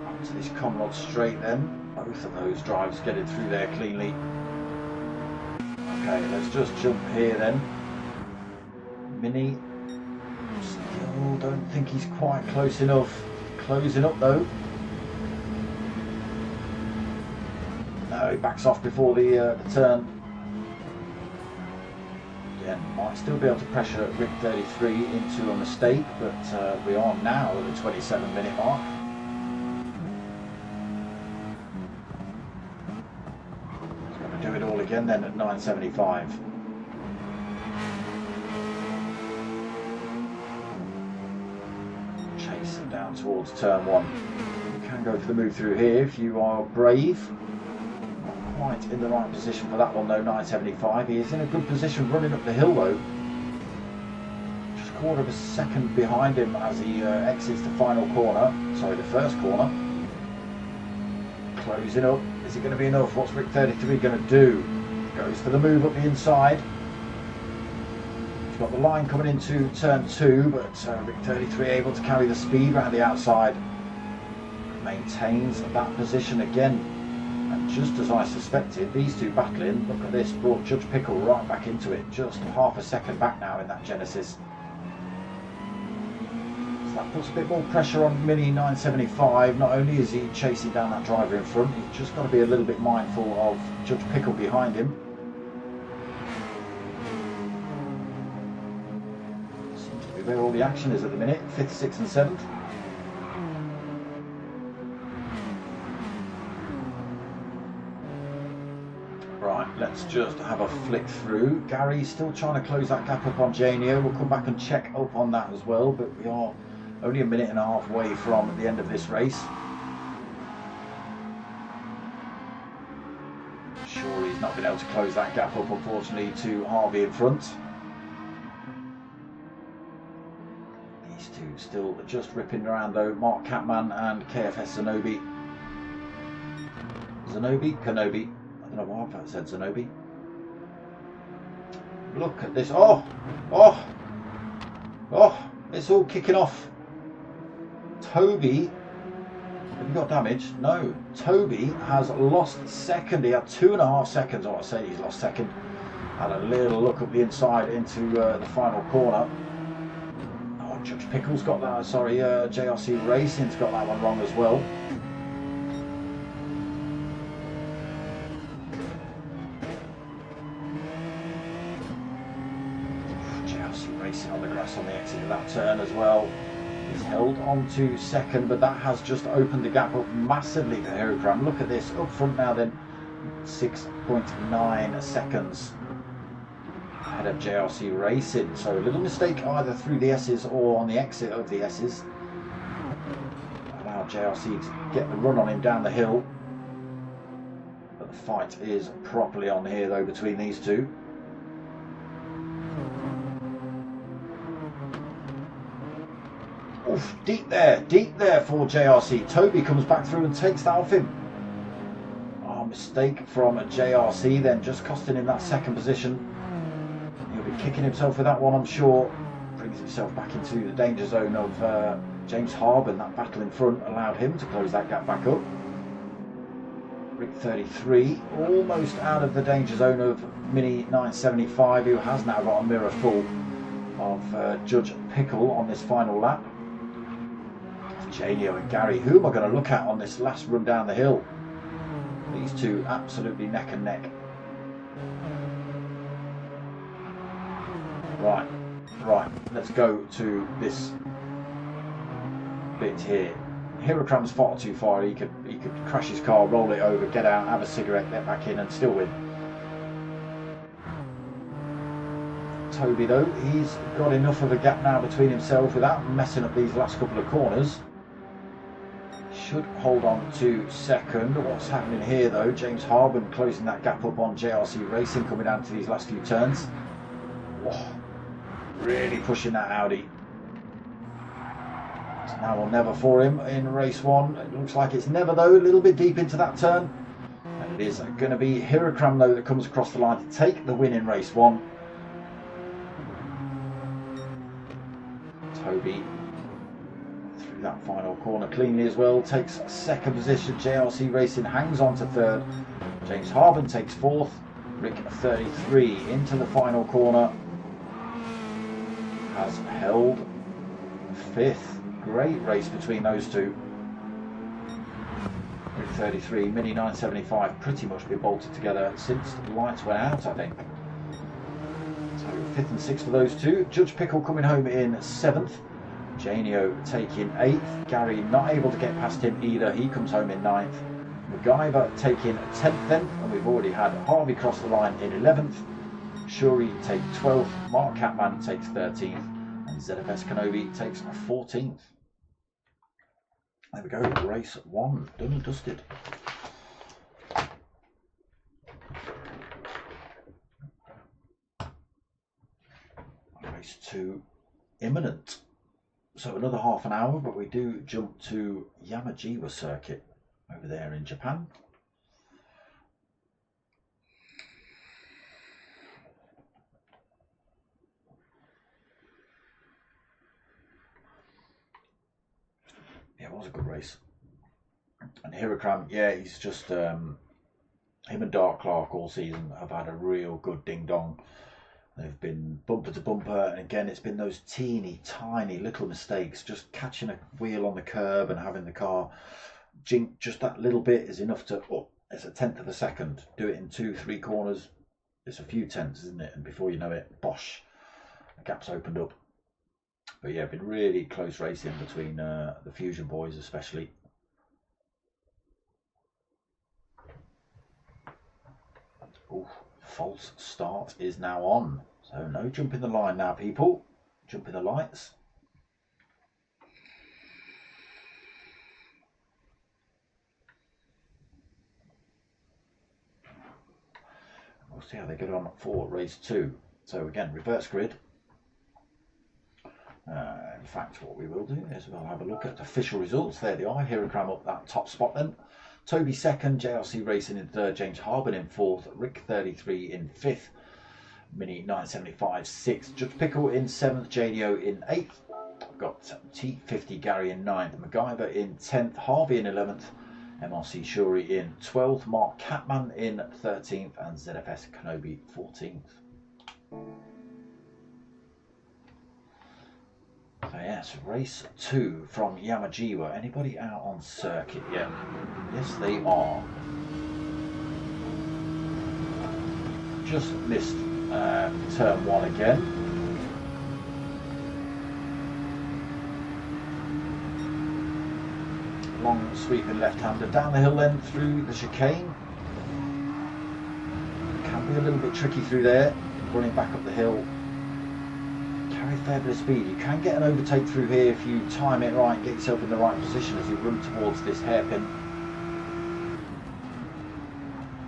S1: Up to this Conrod straight then. Both of those drives getting through there cleanly. Okay, let's just jump here then. Mini. Still don't think he's quite close enough. Closing up though. No, he backs off before the turn. Again, might still be able to pressure Rick 33 into a mistake, but we are now at the 27-minute mark. He's going to do it all again then at 975. Chase him down towards turn 1. You can go for the move through here if you are brave. Quite in the right position for that one though, 975. He is in a good position running up the hill though. Just 1/4 of a second behind him as he exits the final corner. Sorry, the first corner. Closing up. Is it going to be enough? What's Rick 33 going to do? Goes for the move up the inside. He's got the line coming into turn 2, but Rick 33 able to carry the speed around the outside. Maintains that position again. And just as I suspected, these two battling, look at this, brought Judge Pickle right back into it, just half a second back now in that Genesis. So that puts a bit more pressure on Mini 975. Not only is he chasing down that driver in front, he's just got to be a little bit mindful of Judge Pickle behind him. Seems to be where all the action is at the minute, 5th, 6th and 7th. Right, let's just have a flick through. Gary's still trying to close that gap up on Janio. We'll come back and check up on that as well, but we are only a minute and a half away from the end of this race. Sure, he's not been able to close that gap up, unfortunately, to Harvey in front. These two still just ripping around though. Mark Catman and KFS Zanobi. Kenobi. I don't know why I said Zanobi. Look at this. Oh, it's all kicking off. Toby, have you got damage? No. Toby has lost second. He had 2.5 seconds. Oh, I say he's lost second. Had a little look up the inside into the final corner. Oh, Judge Pickle's got that. Sorry, JRC Racing's got that one wrong as well. On the grass on the exit of that turn as well. He's held on to second, but that has just opened the gap up massively for Herocram. Look at this, up front now then, 6.9 seconds ahead of JRC Racing. So a little mistake either through the S's or on the exit of the S's. Allowed JRC to get the run on him down the hill. But the fight is properly on here though between these two. Oof, deep there for JRC. Toby comes back through and takes that off him. Oh, mistake from JRC then, just costing him that second position. He'll be kicking himself with that one, I'm sure. Brings himself back into the danger zone of James Harben. That battle in front allowed him to close that gap back up. Rick 33, almost out of the danger zone of Mini 975, who has now got a mirror full of Judge Pickle on this final lap. Janio and Gary, who am I going to look at on this last run down the hill? These two absolutely neck and neck. Right, let's go to this bit here. Herocram's far too far. He could crash his car, roll it over, get out, have a cigarette, get back in and still win. Toby though, he's got enough of a gap now between himself without messing up these last couple of corners. Should hold on to second. What's happening here though? James Harben closing that gap up on JRC Racing, coming down to these last few turns. Oh, really pushing that Audi. It's now or never for him in race one. It looks like it's never though, a little bit deep into that turn. And it is going to be Herocram though that comes across the line to take the win in race one. Toby through that final corner cleanly as well, takes second position. JRC Racing hangs on to third. James Harben takes fourth. Rick 33 into the final corner has held fifth. Great race between those two. Rick 33, Mini 975 pretty much been bolted together since the lights went out, I think. So 5th and 6th for those two. Judge Pickle coming home in 7th. Janio taking 8th. Gary not able to get past him either. He comes home in 9th. MacGyver taking 10th then. And we've already had Harvey cross the line in 11th. Shuri take 12th. Mark Catman takes 13th. And ZFS Kenobi takes 14th. There we go. Race 1 done and dusted. Race 2 imminent. So another half an hour, but we do jump to Yamgiwa circuit over there in Japan. Yeah, it was a good race. And Herocram, yeah, he's just Him and Dark Clark all season have had a real good ding dong. They've been bumper to bumper, and again it's been those teeny tiny little mistakes, just catching a wheel on the curb and having the car jink just that little bit is enough to, oh, it's a tenth of a second. Do it in 2-3 corners, it's a few tenths, isn't it? And before you know it, bosh, the gap's opened up. But yeah, been really close racing between the Fusion boys especially. Ooh, false start is now on. So no jump in the line now, people. Jump in the lights. We'll see how they get on for race 2. So again, reverse grid. In fact, what we will do is we'll have a look at official results. There they are. Hiragram up that top spot then. Toby second, JRC Racing in third, James Harbin in fourth, Rick 33 in fifth, Mini 975 sixth, Judge Pickle in seventh, JDO in eighth. I've got T50 Gary in ninth, MacGyver in 10th, Harvey in 11th, MRC Shuri in 12th, Mark Catman in 13th, and ZFS Kenobi 14th. So yes, race 2 from Yamgiwa. Anybody out on circuit yet? Yes, they are. Just missed turn 1 again. Long sweeping left-hander down the hill then through the chicane. Can be a little bit tricky through there. Running back up the hill. Carry a fair bit of speed. You can get an overtake through here if you time it right, get yourself in the right position as you run towards this hairpin.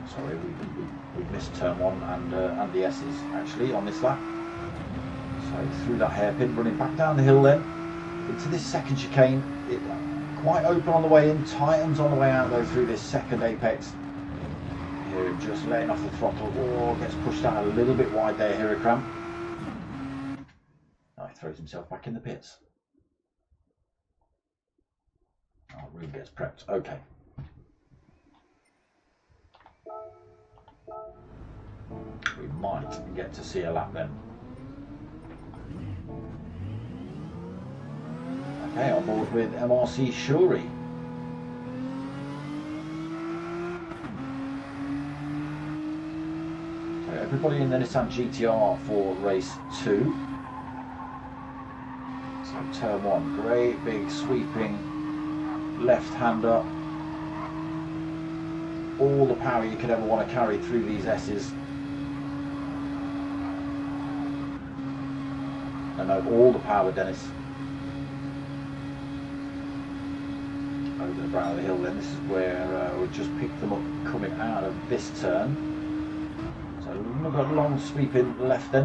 S1: Sorry, we missed turn 1 and the S's actually on this lap. So through that hairpin, running back down the hill then into this second chicane. It quite open on the way in, tightens on the way out though through this second apex. Here just letting off the throttle, or gets pushed out a little bit wide there, Hiragram. Now he throws himself back in the pits. Oh, Rube gets prepped. Okay. We might get to see a lap then. Okay, on board with MRC Shuri. So everybody in the Nissan GTR for race 2. So turn 1, great big sweeping left-hander. All the power you could ever want to carry through these S's. No, all the power, Dennis. Over the brow of the hill then, this is where we just picked them up coming out of this turn. So look at long sweeping left then.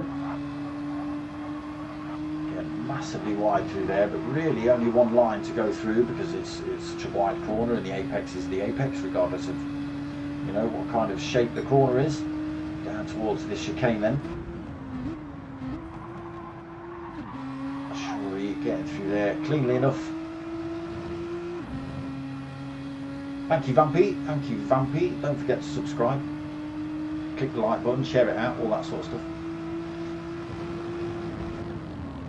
S1: Again, massively wide through there, but really only one line to go through because it's such a wide corner and the apex is the apex regardless of, you know, what kind of shape the corner is. Down towards this chicane then. Getting through there cleanly enough. Thank you, Vampy. Thank you, Vampy. Don't forget to subscribe. Click the like button, share it out, all that sort of stuff.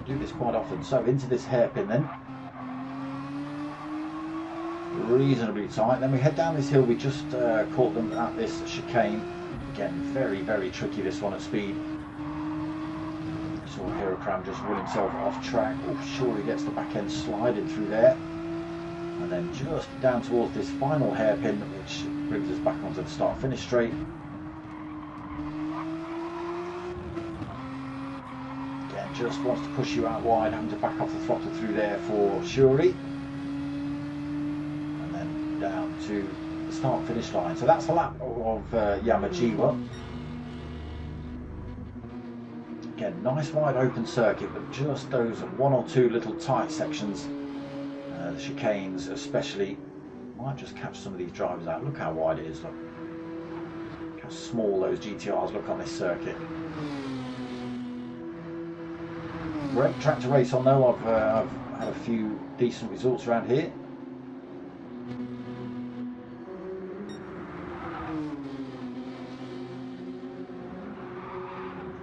S1: Do this quite often. So into this hairpin then. Reasonably tight. Then we head down this hill. We just caught them at this chicane. Again, very, very tricky this one at speed. Saw Hiragram just run himself off track. Oh, sure, he gets the back end sliding through there. And then just down towards this final hairpin, which brings us back onto the start-finish straight. Again, just wants to push you out wide, having to back off the throttle through there for Shuri. And then down to the start-finish line. So that's a lap of Yamgiwa. Again, nice wide open circuit, but just those one or two little tight sections, the chicanes especially, might just catch some of these drivers out. Look how wide it is, look how small those GTRs look on this circuit. Great track to race on though. I've had a few decent results around here.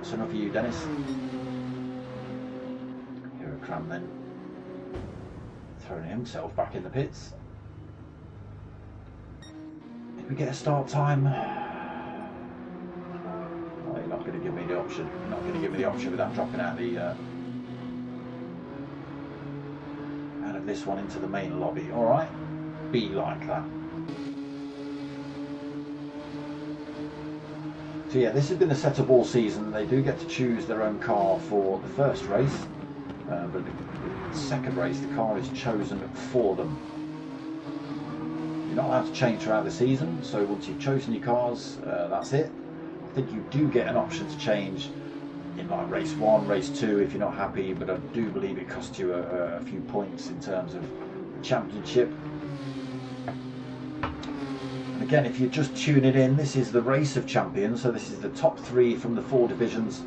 S1: That's enough of you, Dennis. Here a Cram then. Throwing himself back in the pits. Did we get a start time? Oh, you're not going to give me the option. You're not going to give me the option without dropping out the out of this one into the main lobby. All right, be like that. So yeah, this has been the setup all season. They do get to choose their own car for the first race, but the second race, the car is chosen for them. You're not allowed to change throughout the season, so once you've chosen your cars, that's it. I think you do get an option to change in like race 1, race 2 if you're not happy, but I do believe it costs you a few points in terms of the championship. And again, if you're just tuning in, this is the Race of Champions, so this is the top 3 from the 4 divisions.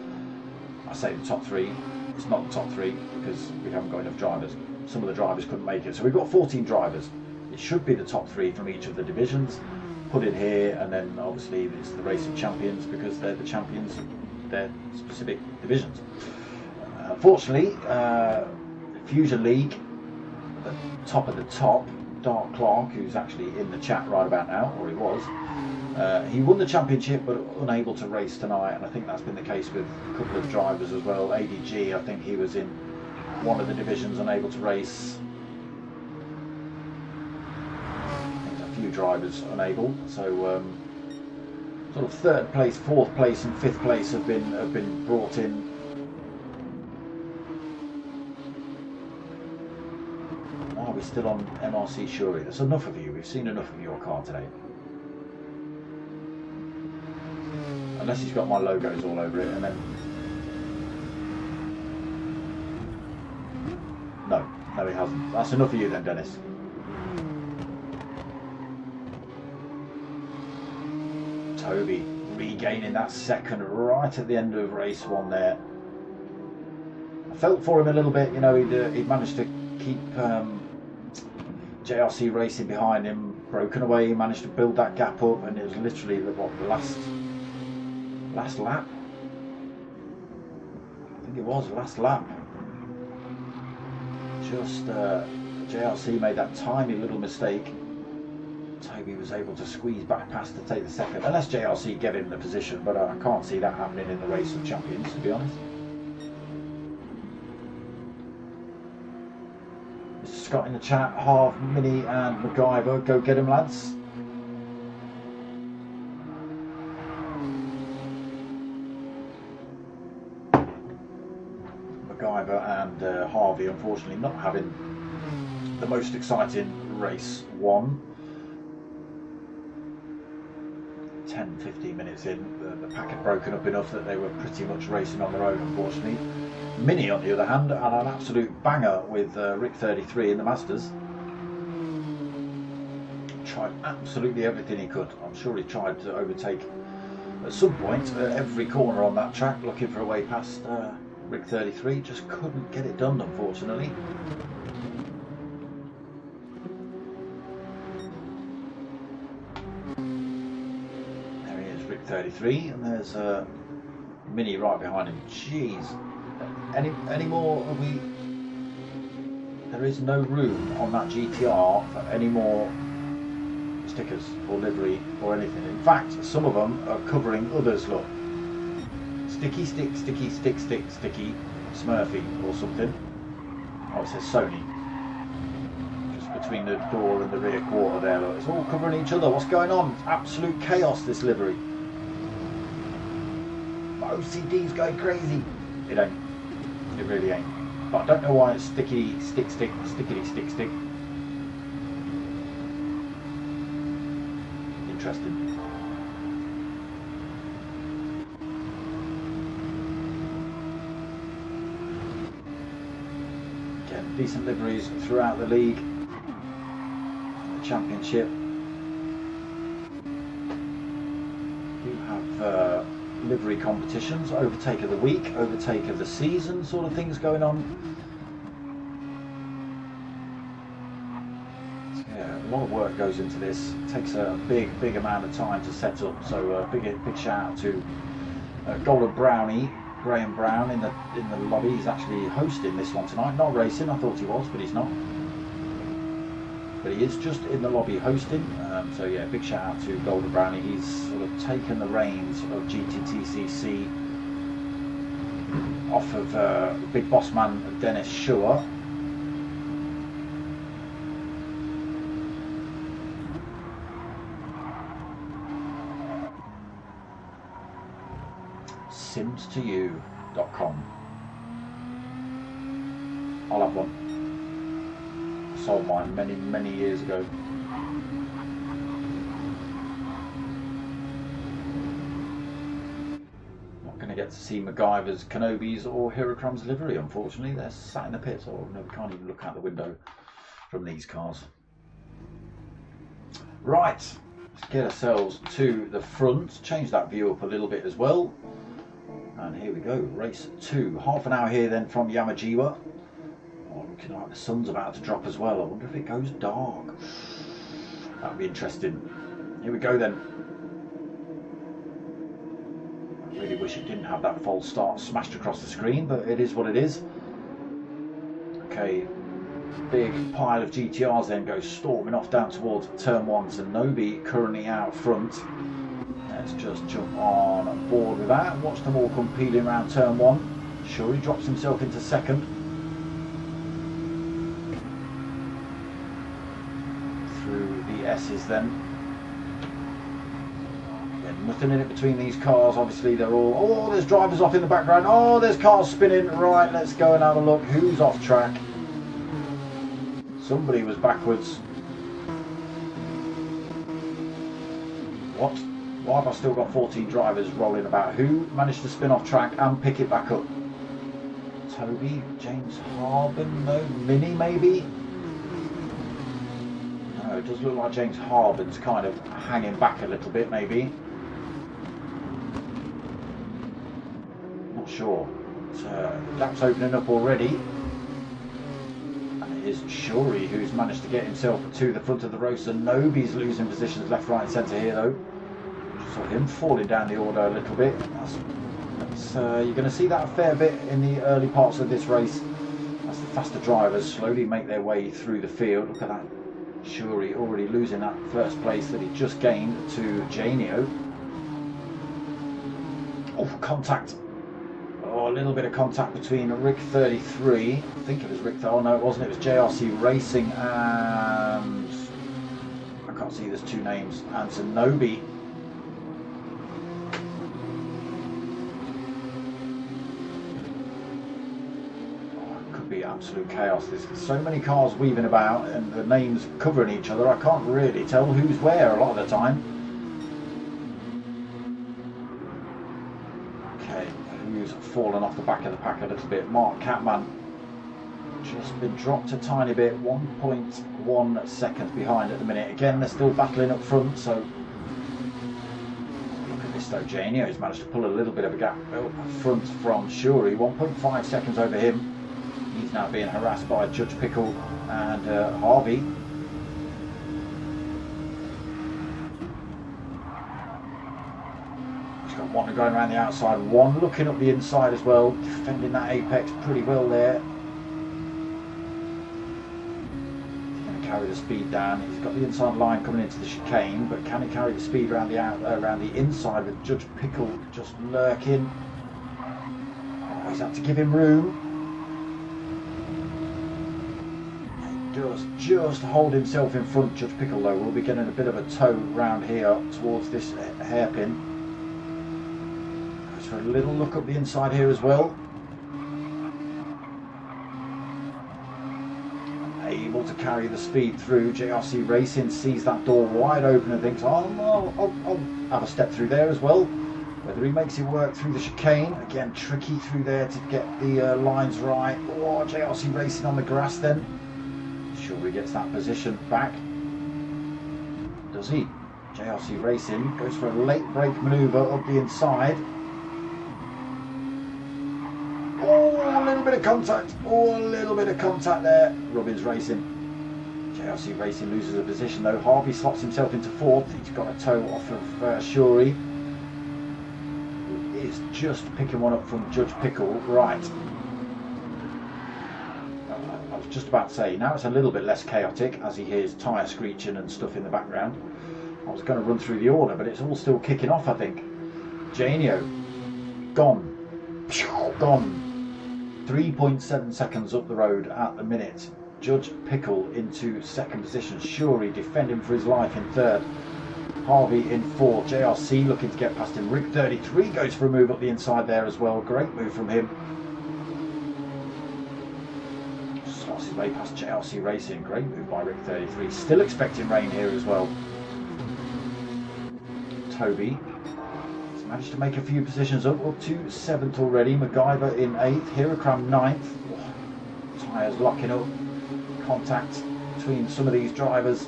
S1: I say the top 3, it's not the top 3 because we haven't got enough drivers. Some of the drivers couldn't make it, so we've got 14 drivers. It should be the top 3 from each of the divisions put in here, and then obviously it's the Race of Champions because they're the champions of their specific divisions. Fortunately, Fusion League, the top of the top, Dark Clark, who's actually in the chat right about now, or he was, he won the championship but unable to race tonight, and I think that's been the case with a couple of drivers as well. ADG, I think he was in one of the divisions unable to race. Few drivers unable, so sort of 3rd place, 4th place and 5th place have been brought in. Are we still on MRC Shuri? There's enough of you. We've seen enough of your car today. Unless he's got my logos all over it, and then no, he hasn't. That's enough of you then, Dennis. Toby regaining that second right at the end of race 1 there. I felt for him a little bit, you know, he'd managed to keep JRC racing behind him, broken away, he managed to build that gap up, and it was literally the last lap. I think it was last lap. Just JRC made that tiny little mistake. Toby was able to squeeze back past to take the second, unless JRC get him the position, but I can't see that happening in the Race of Champions, to be honest. Mr. Scott in the chat, Half, Mini and MacGyver, go get him, lads. MacGyver and Harvey unfortunately not having the most exciting race 1. 10-15 minutes in, the pack had broken up enough that they were pretty much racing on their own, unfortunately. Mini, on the other hand, had an absolute banger with Rick 33 in the Masters. Tried absolutely everything he could. I'm sure he tried to overtake at some point every corner on that track, looking for a way past Rick 33. Just couldn't get it done, unfortunately. There he is, Rick 33, and there's Mini right behind him. Jeez, any more are we? There is no room on that GTR for any more stickers or livery or anything. In fact, some of them are covering others. Look, sticky stick, sticky stick, stick, sticky Smurfy or something. Oh, it says Sony just between the door and the rear quarter there. Look, it's all covering each other. What's going on? It's absolute chaos, this livery. My OCD's going crazy. It ain't. It really ain't. But I don't know why it's sticky stick, stick, stickity stick, stick. Interesting. Again, decent liveries throughout the league, the championship. You have livery competitions, overtake of the week, overtake of the season sort of things going on. So yeah, a lot of work goes into this. It takes a big amount of time to set up, so big shout out to Golden Brownie Graham Brown in the lobby. He's actually hosting this one tonight, not racing. I thought he was, but he's not. But he is just in the lobby hosting. So yeah, big shout out to Golden Brownie. He's sort of taken the reins of GTTCC off of big boss man Dennis Schuer. SimsToYou.com. I'll have one. I sold mine many years ago. Not going to get to see MacGyver's, Kenobi's or Heracram's livery, unfortunately. They're sat in the pits, or no, we can't even look out the window from these cars. Right, let's get ourselves to the front, change that view up a little bit as well. And here we go, race 2. Half an hour here then from Yamgiwa. Oh, looking like the sun's about to drop as well. I wonder if it goes dark. That'd be interesting. Here we go then. I really wish it didn't have that false start smashed across the screen, but it is what it is. Okay, big pile of GTRs then goes storming off down towards turn 1. Zanobi currently out front. Let's just jump on board with that and watch them all come peeling around turn 1. Sure, he drops himself into second. Through the S's then. Yeah, nothing in it between these cars. Obviously they're all... Oh, there's drivers off in the background. Oh, there's cars spinning. Right, let's go and have a look. Who's off track? Somebody was backwards. What? Why have I still got 14 drivers rolling about? Who managed to spin off track and pick it back up? Toby? James Harbin? No? Mini maybe? No, it does look like James Harbin's kind of hanging back a little bit maybe. Not sure. Gap's opening up already. And it is Shuri who's managed to get himself to the front of the row. Zanobi's losing positions left, right and centre here though. Saw him falling down the order a little bit. You're going to see that a fair bit in the early parts of this race as the faster drivers slowly make their way through the field. Look at that. Shuri already losing that first place that he just gained to Janio. Oh, contact. Oh, a little bit of contact between Rick 33. I think it was Rick. Oh no, it wasn't. It was JRC Racing and... I can't see, there's two names. And Zanobi. Be absolute chaos. There's so many cars weaving about and the names covering each other, I can't really tell who's where a lot of the time. Okay, who's fallen off the back of the pack a little bit? Mark Catman just been dropped a tiny bit, 1.1 seconds behind at the minute. Again, they're still battling up front, so look at this though. Janio has managed to pull a little bit of a gap up front from Shuri, 1.5 seconds over him. He's now being harassed by Judge Pickle and Harvey. He's got one going around the outside, one looking up the inside as well, defending that apex pretty well there. He's going to carry the speed down. He's got the inside line coming into the chicane, but can he carry the speed around the inside with Judge Pickle just lurking? Oh, he's had to give him room. Does just hold himself in front. Judge Pickle though will be getting a bit of a tow round here towards this hairpin. Goes for a little look up the inside here as well. Able to carry the speed through. JRC Racing sees that door wide open and thinks, oh no, I'll have a step through there as well. Whether he makes it work through the chicane, again tricky through there to get the lines right. Oh, JRC Racing on the grass then. Sure, he gets that position back. Does he? JRC Racing goes for a late brake manoeuvre up the inside. Oh, a little bit of contact. Oh, a little bit of contact there. Robbins Racing. JRC Racing loses a position though. Harvey slots himself into fourth. He's got a tow off of Shuri, who is just picking one up from Judge Pickle. Right. I was just about to say, now it's a little bit less chaotic as he hears tyre screeching and stuff in the background. I was going to run through the order, but it's all still kicking off, I think. Janio, gone. Gone. 3.7 seconds up the road at the minute. Judge Pickle into second position. Shuri defending for his life in third. Harvey in fourth. JRC looking to get past him. Rick 33 goes for a move up the inside there as well. Great move from him. Slots his way past JRC Racing. Great move by Rick 33. Still expecting rain here as well. Toby has managed to make a few positions up to 7th already. MacGyver in 8th. Hirokram 9th. Tyres locking up. Contact between some of these drivers.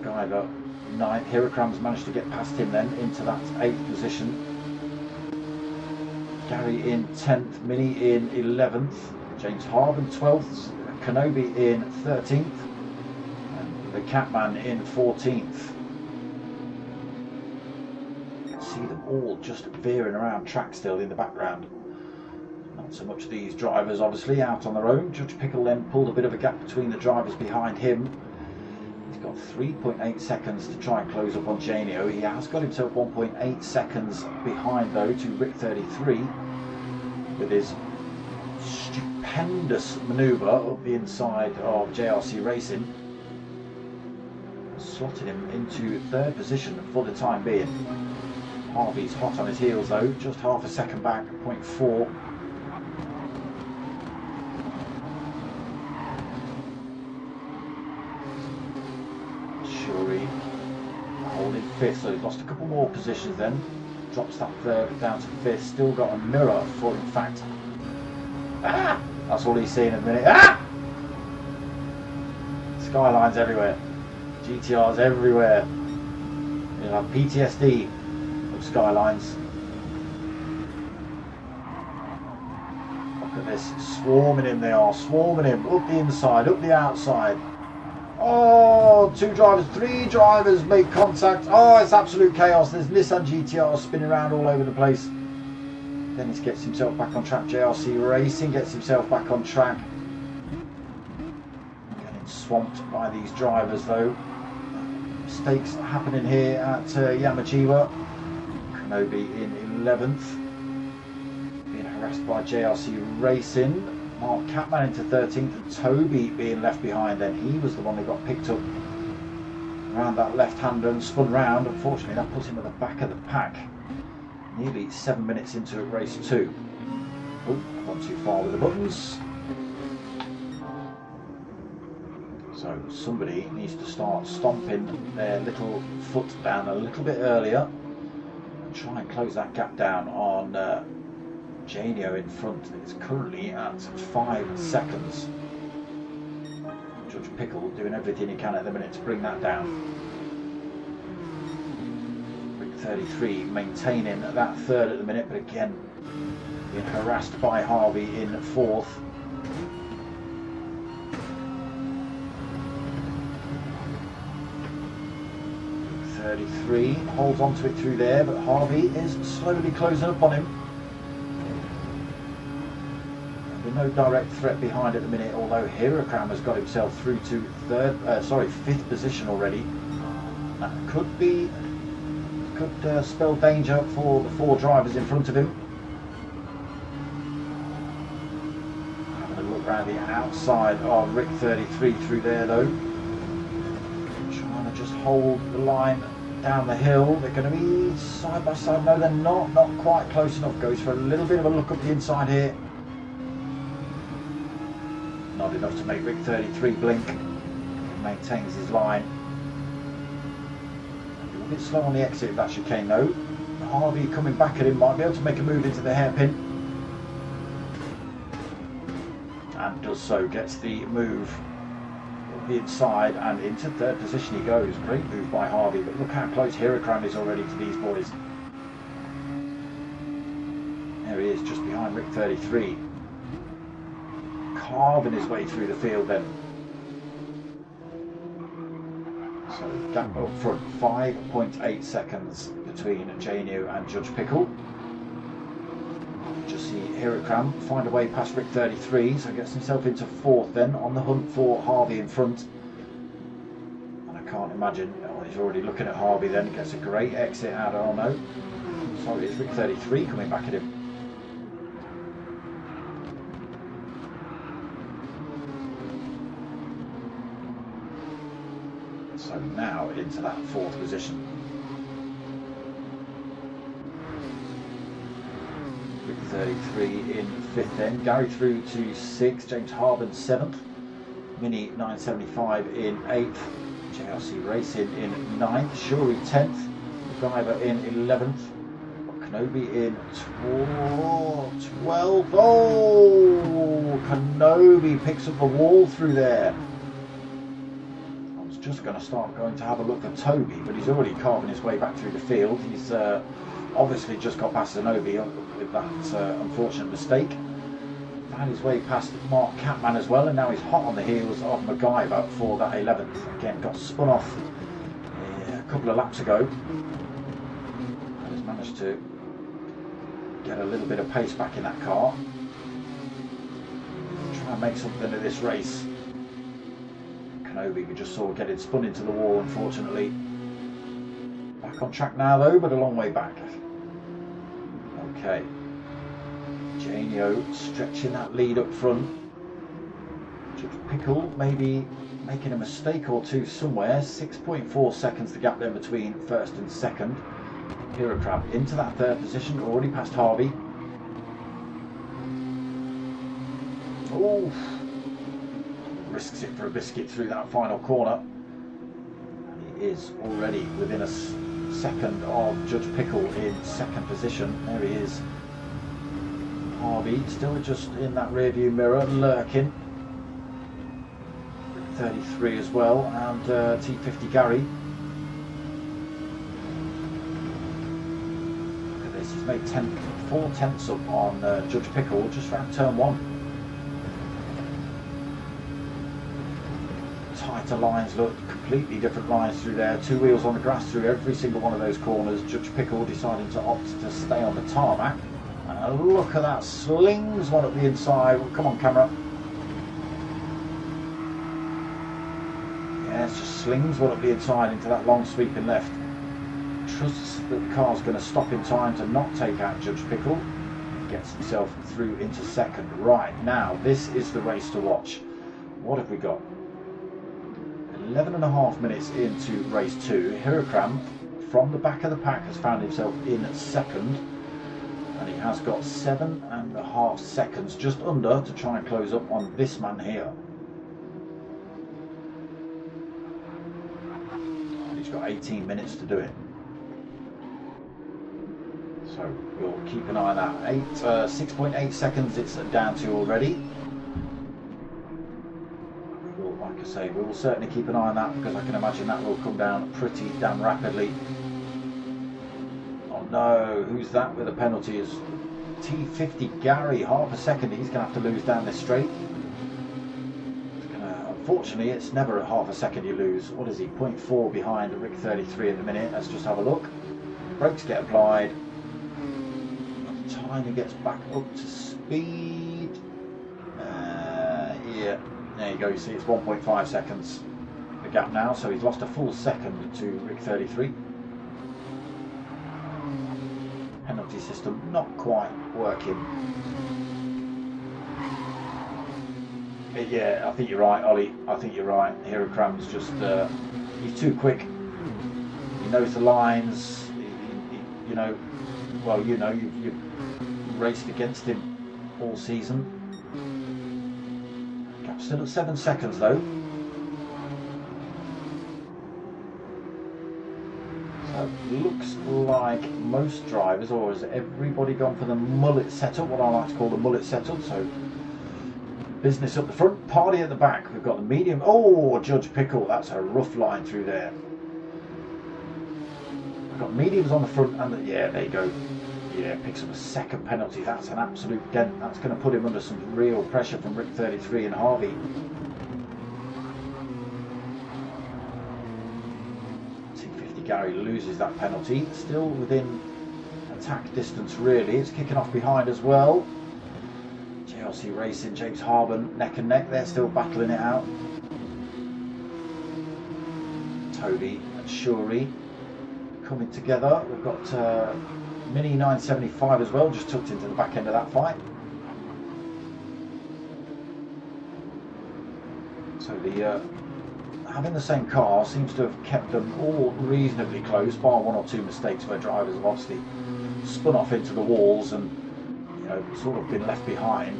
S1: MacGyver 9th. Hirokram's managed to get past him then into that 8th position. Gary in 10th. Minnie in 11th. James Harben 12th. Kenobi in 13th. And the Catman in 14th. See them all just veering around track still in the background. Not so much these drivers obviously out on their own. Judge Pickle then pulled a bit of a gap between the drivers behind him. He's got 3.8 seconds to try and close up on Janio. He has got himself 1.8 seconds behind though to Rick 33 with his stupendous manoeuvre up the inside of JRC Racing. Slotted him into third position for the time being. Harvey's hot on his heels though, just half a second back, 0.4. Shuri holding 5th, so he's lost a couple more positions then. Drops that 3rd down to 5th, still got a mirror for in fact. Ah! That's all he's seeing in a minute. Ah! Skylines everywhere. GTRs everywhere. You'll have PTSD. Skylines. Look at this, swarming him they are, swarming him, up the inside, up the outside. Oh, 2 drivers, 3 drivers make contact. Oh, it's absolute chaos. There's Nissan GTR spinning around all over the place. Dennis gets himself back on track. JRC Racing gets himself back on track. Getting swamped by these drivers though. Mistakes happening here at Yamgiwa. Kenobi in 11th, being harassed by JRC Racing. Mark Catman into 13th, and Toby being left behind. Then he was the one that got picked up around that left-hander and spun round. Unfortunately, that puts him at the back of the pack. Nearly 7 minutes into race 2. Oh, not too far with the buttons. So somebody needs to start stomping their little foot down a little bit earlier. Try and close that gap down on Janio in front. It's currently at 5 seconds. Judge Pickle doing everything he can at the minute to bring that down. Rick 33 maintaining that 3rd at the minute, but again being harassed by Harvey in 4th. Rick 33 holds on to it through there, but Harvey is slowly closing up on him. No direct threat behind at the minute, although Hirokram has got himself through to 5th position already. That could spell danger for the 4 drivers in front of him. Having a look around the outside of Rick 33 through there though. Trying to just hold the line down the hill. They're going to be side by side. No, they're not quite close enough. Goes for a little bit of a look up the inside here. Not enough to make Rick 33 blink. Maintains his line. A little bit slow on the exit of that chicane though. Harvey coming back at him, might be able to make a move into the hairpin. And does so, gets the move up the inside and into 3rd position he goes. Great move by Harvey, but look how close Hirokram is already to these boys. There he is, just behind Rick 33. Carving his way through the field then. So gap up front, 5.8 seconds between Janio and Judge Pickle. Hirokram find a way past Rick 33, so gets himself into 4th then, on the hunt for Harvey in front. And I can't imagine, oh, he's already looking at Harvey then, gets a great exit out of, oh no, sorry, it's Rick 33 coming back at him. So now into that 4th position. Rick 33 in 5th then, Gary through to 6th, James Harben 7th, Mini 975 in 8th, JRC Racing in 9th, Shuri 10th, MacGyver in 11th, Kenobi in 12th, oh, Kenobi picks up the wall through there. Just going to start going to have a look at Toby, but he's already carving his way back through the field. He's obviously just got past Zanobi with that unfortunate mistake. Found his way past Mark Catman as well, and now he's hot on the heels of MacGyver for that 11th. Again, got spun off a couple of laps ago and has managed to get a little bit of pace back in that car. Try and make something of this race. Kenobi, we just saw getting spun into the wall, unfortunately. Back on track now though, but a long way back. Okay. Janio stretching that lead up front. Judge Pickle maybe making a mistake or two somewhere. 6.4 seconds the gap then between 1st and 2nd. Hirokram into that 3rd position, already past Harvey. Oh, risks it for a biscuit through that final corner. And he is already within a second of Judge Pickle in 2nd position. There he is. Harvey still just in that rear view mirror, lurking. 33 as well, and T50 Gary. Look at this, he's made 4 tenths up on Judge Pickle just around turn 1. Tighter lines, look, completely different lines through there. 2 wheels on the grass through every single one of those corners. Judge Pickle deciding to opt to stay on the tarmac. And look at that, slings one at the inside. Come on, camera. Yes, just slings one at the inside into that long sweeping left. Trusts that the car's going to stop in time to not take out Judge Pickle. Gets himself through into 2nd. Right, now this is the race to watch. What have we got? 11.5 minutes into race 2. Hirokram from the back of the pack has found himself in 2nd, and he has got 7.5 seconds just under to try and close up on this man here. And he's got 18 minutes to do it. So we'll keep an eye on that. 6.8 seconds it's down to already. Like I say, we will certainly keep an eye on that, because I can imagine that will come down pretty damn rapidly. Oh no, who's that with a penalty? Is T50 Gary, half a second he's going to have to lose down this straight. Unfortunately, it's never a half a second you lose. What is he, 0.4 behind Rick 33 at the minute? Let's just have a look. Brakes get applied. By the time he gets back up to speed, yeah. There you go, you see it's 1.5 seconds the gap now, so he's lost a full second to Rick 33. Penalty system not quite working. Yeah, I think you're right, Ollie. I think you're right. Hirokram's just, he's too quick. He knows the lines, you know, well, you know, you've raced against him all season. Still at 7 seconds though. So looks like most drivers, or has everybody gone for the mullet setup, what I like to call the mullet setup? So business up the front, party at the back. We've got the medium. Oh, Judge Pickle, that's a rough line through there. We've got mediums on the front, and yeah, there you go. Yeah, picks up a 2nd penalty. That's an absolute dent. That's going to put him under some real pressure from Rick 33 and Harvey. T50 Gary loses that penalty. Still within attack distance, really. It's kicking off behind as well. MRC Racing, James Harben, neck and neck. They're still battling it out. Toby and Shuri coming together. We've got Mini 975 as well, just tucked into the back end of that fight. So the having the same car seems to have kept them all reasonably close, bar one or two mistakes where drivers have obviously spun off into the walls and, you know, sort of been left behind.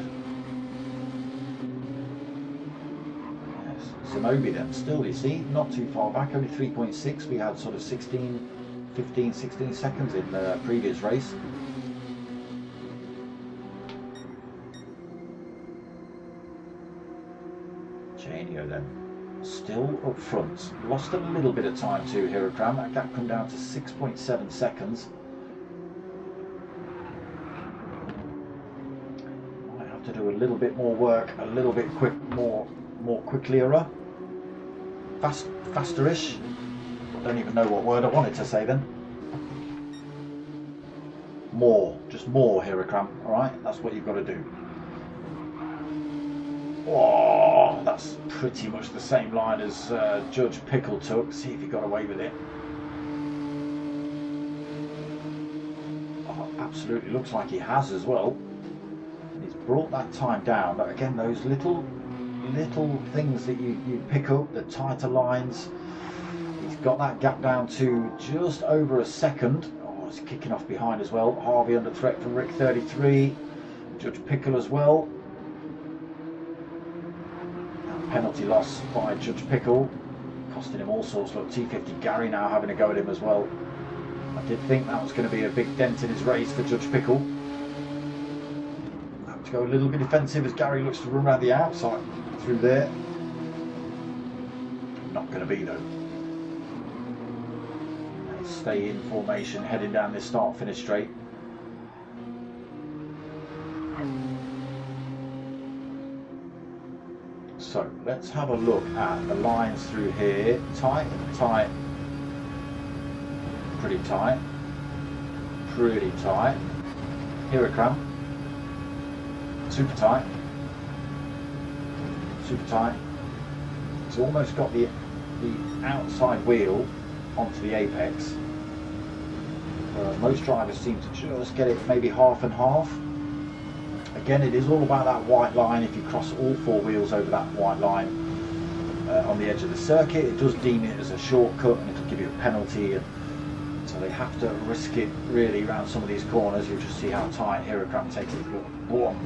S1: Yes, Zenobi then still, you see, not too far back, only 3.6. We had sort of 15, 16 seconds in the previous race. Janio then still up front, lost a little bit of time to Hirakram. That gap come down to 6.7 seconds. Might have to do a little bit more work, a little bit more quickly-er, fasterish. I don't even know what word I wanted to say then. More, just more, Hirakram. All right, that's what you've got to do. Oh, that's pretty much the same line as Judge Pickle took. See if he got away with it. Oh, absolutely looks like he has as well. He's brought that time down. But again, those little things that you pick up, the tighter lines. He's got that gap down to just over a second. Oh, it's kicking off behind as well. Harvey under threat from Rick 33. Judge Pickle as well. Penalty loss by Judge Pickle, costing him all sorts. Look, T50 Gary now having a go at him as well. I did think that was going to be a big dent in his race for Judge Pickle. Have to go a little bit defensive as Gary looks to run around the outside through there. Not going to be though. They stay in formation, heading down this start-finish straight. So let's have a look at the lines through here. Tight, tight, pretty tight, pretty tight. Hirakram, super tight, super tight. It's almost got the outside wheel onto the apex. Most drivers seem to just get it maybe half and half. Again, it is all about that white line. If you cross all four wheels over that white line on the edge of the circuit, it does deem it as a shortcut and it'll give you a penalty. And so they have to risk it really around some of these corners. You'll just see how tight Hirakram takes it. Whoa.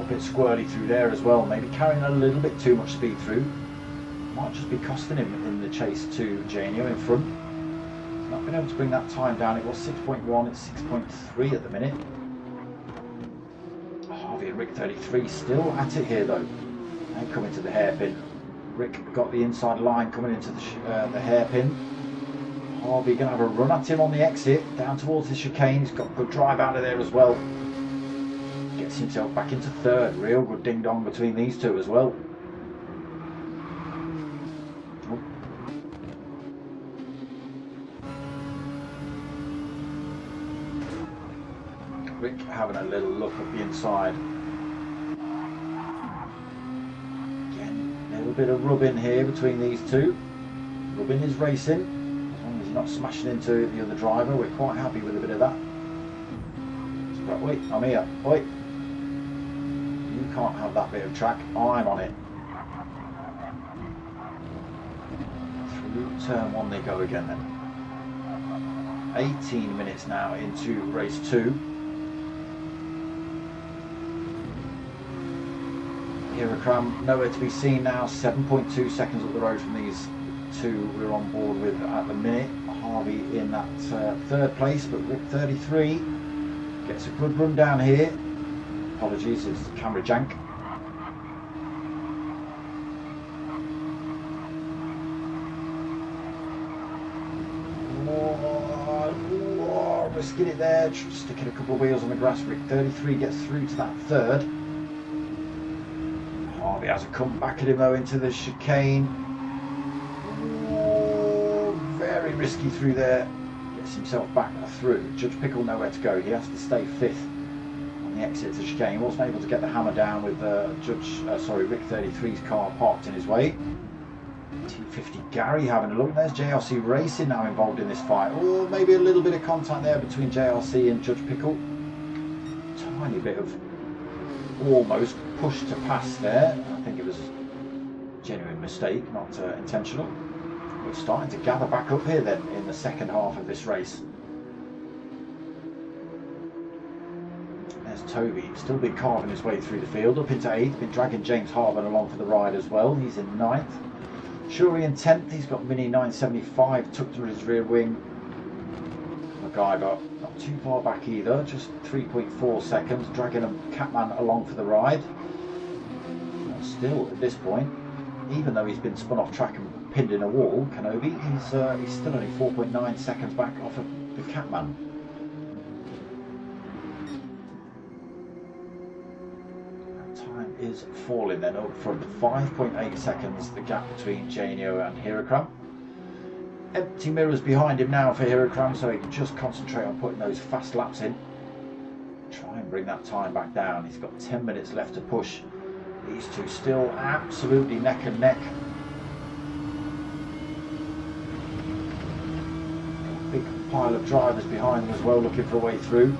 S1: A bit squirrely through there as well. Maybe carrying a little bit too much speed through. Might just be costing him in the chase to Janio in front. Not been able to bring that time down. It was 6.1, it's 6.3 at the minute. Harvey and Rick 33 still at it here though. And coming to the hairpin. Rick got the inside line coming into the hairpin. Harvey going to have a run at him on the exit, down towards the chicane. He's got a good drive out of there as well. Gets himself back into third. Real good ding dong between these two as well. Rick having a little look at the inside. Again, a little bit of rubbing here between these two. Rubbing is racing. As long as he's not smashing into the other driver, we're quite happy with a bit of that. So, wait, I'm here. Oi. You can't have that bit of track. I'm on it. Through turn one they go again then. 18 minutes now into race 2. Hirakram nowhere to be seen now, 7.2 seconds up the road from these two we're on board with at the minute. Harvey in that third place, but Rick 33 gets a good run down here. Apologies, it's camera jank. Risking it there, sticking a couple of wheels on the grass. Rick 33 gets through to that third. Harvey has a come back at him though into the chicane. Ooh, very risky through there. Gets race himself back through. Judge Pickle nowhere to go. He has to stay 5th on the exit to chicane. He wasn't able to get the hammer down with Rick 33's car parked in his way. T50 Gary having a look. There's JRC Racing now involved in this fight. Or maybe a little bit of contact there between JRC and Judge Pickle. Tiny bit of almost push to pass there. I think it was a genuine mistake, not intentional. We're starting to gather back up here then in the second half of this race. There's Toby, still been carving his way through the field, up into 8th, been dragging James Harvin along for the ride as well. He's in 9th. Shuri in 10th, he's got Mini 975 tucked under his rear wing. MacGyver not too far back either, just 3.4 seconds, dragging a Catman along for the ride. And still at this point, even though he's been spun off track and pinned in a wall, Kenobi, he's still only 4.9 seconds back off of the Catman. Time is falling then up from 5.8 seconds, the gap between Janio and Hirakram. Empty mirrors behind him now for Hirakram, so he can just concentrate on putting those fast laps in. Try and bring that time back down. He's got 10 minutes left to push. These two still absolutely neck and neck. A big pile of drivers behind them as well, looking for a way through.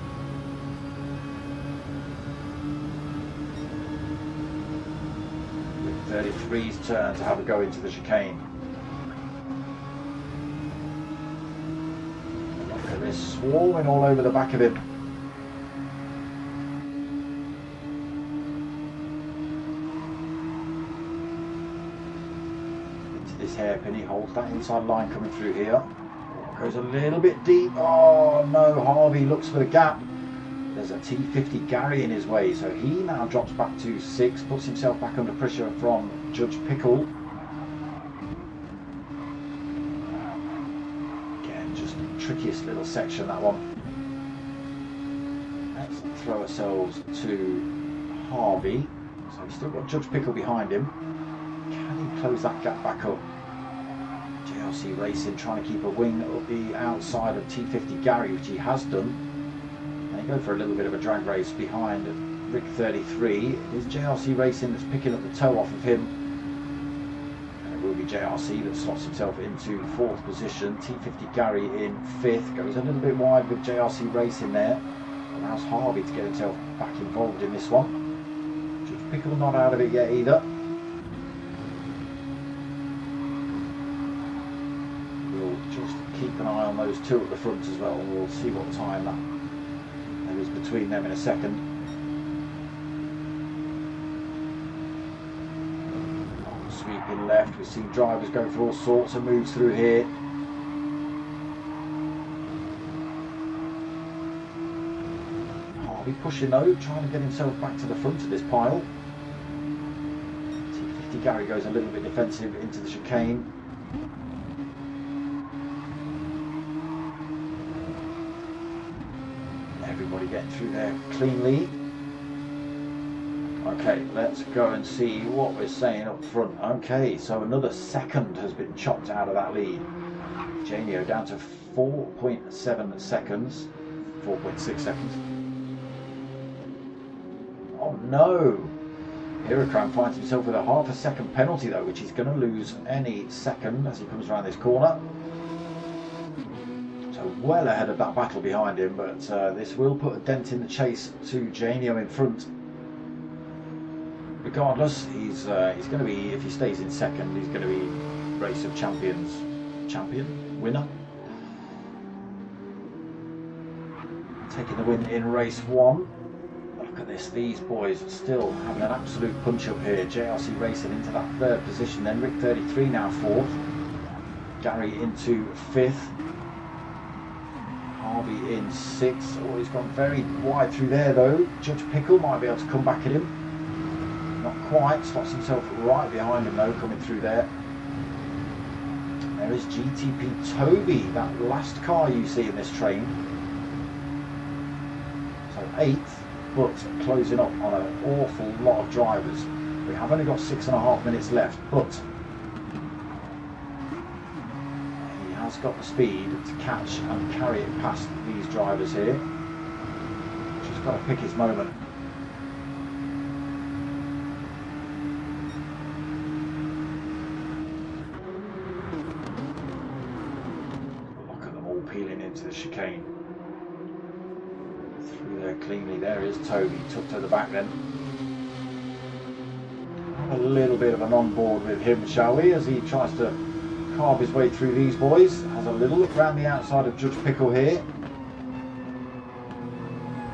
S1: With 33's turn to have a go into the chicane. They're swarming all over the back of him. Into this hairpin, he holds that inside line coming through here. Goes a little bit deep. Oh no, Harvey looks for the gap. There's a T50 Gary in his way, so he now drops back to 6, puts himself back under pressure from Judge Pickle. Trickiest little section, that one. Let's throw ourselves to Harvey. So we've still got Judge Pickle behind him. Can he close that gap back up? JRC Racing trying to keep a wing up the outside of T50 Gary, which he has done. And they go for a little bit of a drag race behind Rick 33. It is JRC Racing that's picking up the toe off of him. Will be JRC that slots himself into 4th position. T50 Gary in 5th, goes a little bit wide with JRC Racing there. Allows Harvey to get himself back involved in this one. Judge Pickle not out of it yet either. We'll just keep an eye on those two at the front as well, and we'll see what time there is between them in a second. Sweeping left, we've seen drivers go for all sorts of moves through here. Harvey pushing though, trying to get himself back to the front of this pile. T50 Gary goes a little bit defensive into the chicane. Everybody getting through there cleanly. Okay, let's go and see what we're saying up front. Okay, so another second has been chopped out of that lead. Janio down to 4.7 seconds, 4.6 seconds. Oh no! Hirakram finds himself with a half a second penalty though, which he's going to lose any second as he comes around this corner. So well ahead of that battle behind him, but this will put a dent in the chase to Janio in front. Regardless, he's going to be, if he stays in second, he's going to be Race of Champions winner. Taking the win in race 1. Look at this, these boys still having an absolute punch up here. JRC Racing into that 3rd position, then Rick 33 now 4th. Gary into 5th. Harvey in 6th. Oh, he's gone very wide through there though. Judge Pickle might be able to come back at him. Not quite, slots himself right behind him though, coming through there. There is GTP Toby, that last car you see in this train. So 8th, but closing up on an awful lot of drivers. We have only got 6.5 minutes left, but he has has got the speed to catch and carry it past these drivers here. Just got to pick his moment. Look at them all peeling into the chicane. Through there cleanly. There is Toby, tucked to the back then. A little bit of an on-board with him, shall we, as he tries to carve his way through these boys. Has a little look around the outside of Judge Pickle here.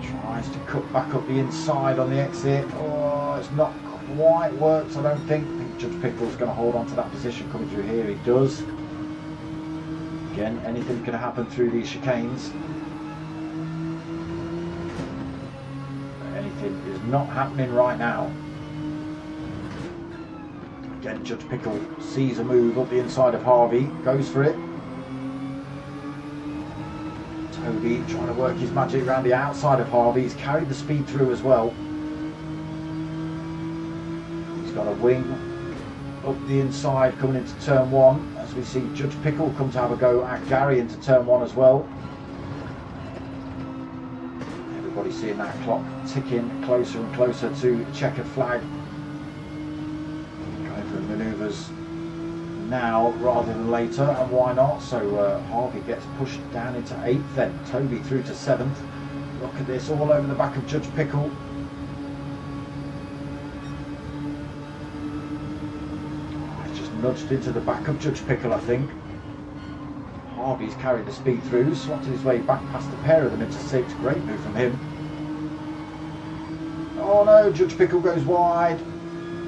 S1: Tries to cut back up the inside on the exit. Oh, it's not quite worked, I don't think. I think Judge Pickle's going to hold on to that position coming through here. He does. Again, anything can happen through these chicanes. Anything is not happening right now. Again, Judge Pickle sees a move up the inside of Harvey, goes for it. Toby trying to work his magic around the outside of Harvey. He's carried the speed through as well. He's got a wing up the inside coming into turn one, as we see Judge Pickle come to have a go at Gary into turn one as well. Everybody seeing that clock ticking closer and closer to checkered flag. Manoeuvres now rather than later, and why not? So Harvey gets pushed down into 8th, then Toby through to 7th. Look at this, all over the back of Judge Pickle. Oh, he's just nudged into the back of Judge Pickle, I think. Harvey's carried the speed through, slotted his way back past the pair of them into 6th. Great move from him. Oh no, Judge Pickle goes wide.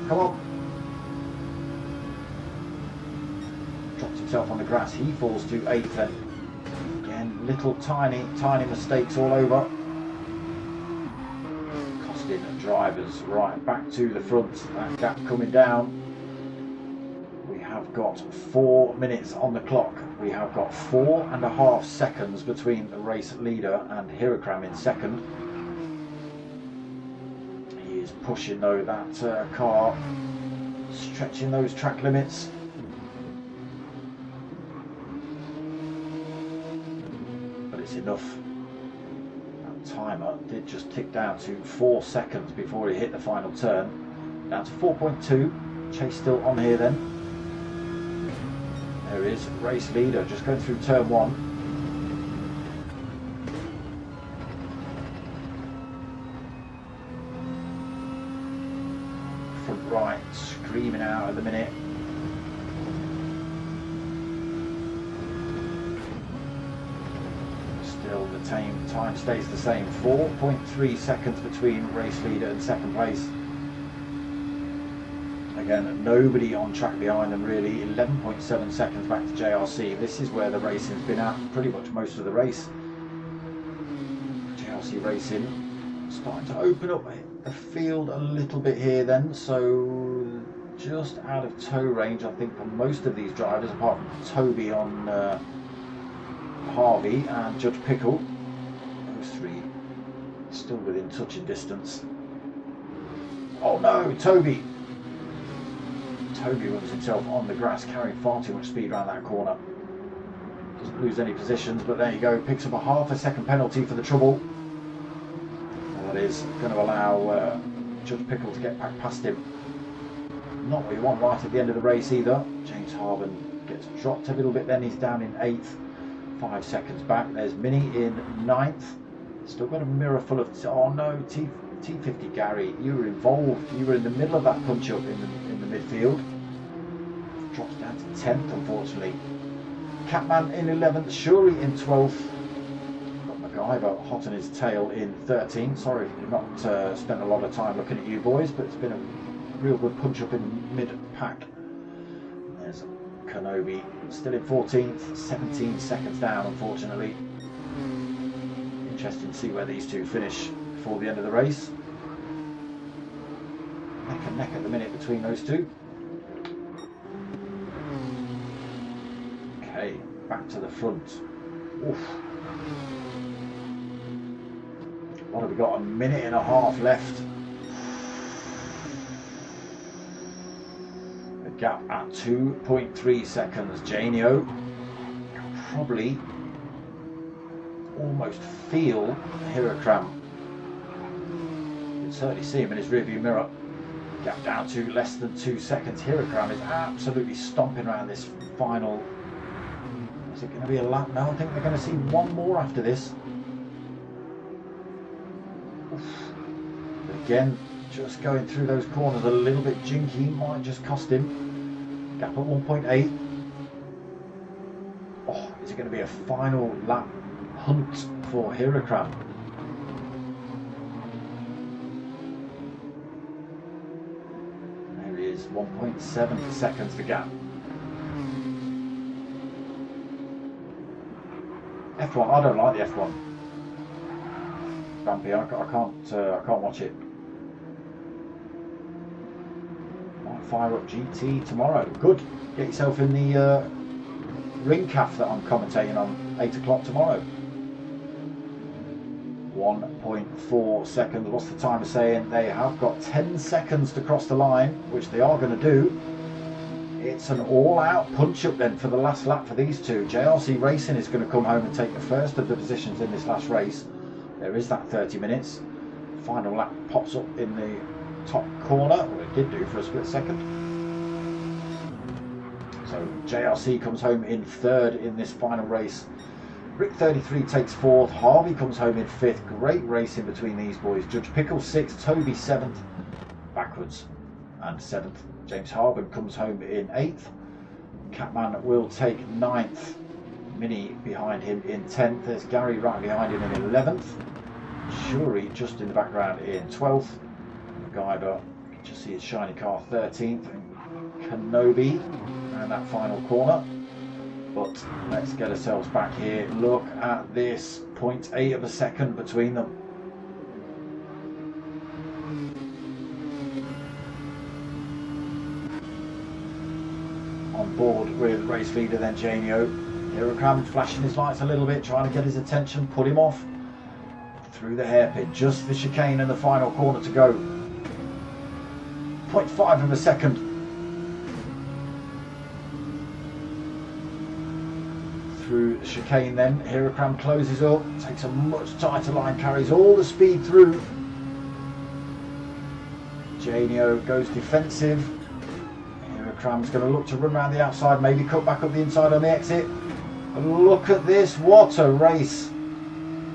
S1: Come on. Himself on the grass, he falls to 8th then. Again, little tiny mistakes all over, costing drivers right back to the front. That gap coming down. We have got 4 minutes on the clock. We have got 4.5 seconds between the race leader and Hirakram in second. He is pushing though that car, stretching those track limits. Enough. That timer did just tick down to 4 seconds before he hit the final turn. Down to 4.2. Chase still on here then. There is race leader just going through turn one. Front right screaming out at the minute. The time stays the same, 4.3 seconds between race leader and second place. Again, nobody on track behind them really. 11.7 seconds back to JRC. This is where the racing's been at pretty much most of the race. JRC Racing starting to open up the field a little bit here then, so just out of tow range I think for most of these drivers, apart from Toby on Harvey and Judge Pickle. Those three still within touching distance. Oh no, Toby runs himself on the grass, carrying far too much speed around that corner. Doesn't lose any positions, but there you go, picks up a half a second penalty for the trouble. And that is going to allow Judge Pickle to get back past him. Not what you want right at the end of the race either. James Harben gets dropped a little bit then, he's down in 8th. 5 seconds back. There's Minnie in 9th. Still got a mirror full of... Oh no, T50 Gary, you were involved. You were in the middle of that punch up in the midfield. Drops down to 10th, unfortunately. Catman in 11th. Shuri in 12th. Got MacGyver hot on his tail in 13th. Sorry, we've not spent a lot of time looking at you boys, but it's been a real good punch up in mid-pack. There's Kenobi still in 14th, 17 seconds down unfortunately. Interesting to see where these two finish before the end of the race. Neck and neck at the minute between those two. Okay, back to the front. Oof. What have we got? A minute and a half left. Gap at 2.3 seconds. Janio probably almost feel Hirakram. You can certainly see him in his rearview mirror. Gap down to less than 2 seconds. Hirakram is absolutely stomping around this final. Is it going to be a lap? No, I think they're going to see one more after this. Oof. But again, just going through those corners a little bit jinky, might just cost him. Gap at 1.8. Oh, is it going to be a final lap hunt for Hirakram? There he is, 1.7 seconds to gap. F1, I don't like the F1. Vampy, I can't watch it. Might fire up GT tomorrow. Good. Get yourself in the ring calf that I'm commentating on 8 o'clock tomorrow. 1.4 seconds. What's the timer saying? They have got 10 seconds to cross the line, which they are going to do. It's an all-out punch-up then for the last lap for these two. JRC Racing is going to come home and take the first of the positions in this last race. There is that 30 minutes. Final lap pops up in the top corner. Well, it did do for a split second. So JRC comes home in third in this final race. Rick 33 takes fourth. Harvey comes home in fifth. Great racing between these boys. Judge Pickle sixth. Toby seventh. Backwards. And seventh. James Harben comes home in 8th. Catman will take 9th. Mini behind him in 10th. There's Gary right behind him in 11th. Shuri just in the background in 12th. MacGyver, you can just see his shiny car 13th. And Kenobi around that final corner. But let's get ourselves back here. Look at this, 0.8 of a second between them. On board with race leader then Janio. Hirakram flashing his lights a little bit, trying to get his attention, put him off. Through the hairpin, just the chicane and the final corner to go. 0.5 of a second. Through the chicane then, Hirakram closes up, takes a much tighter line, carries all the speed through. Janio goes defensive. Hirakram's going to look to run around the outside, maybe cut back up the inside on the exit. Look at this, what a race.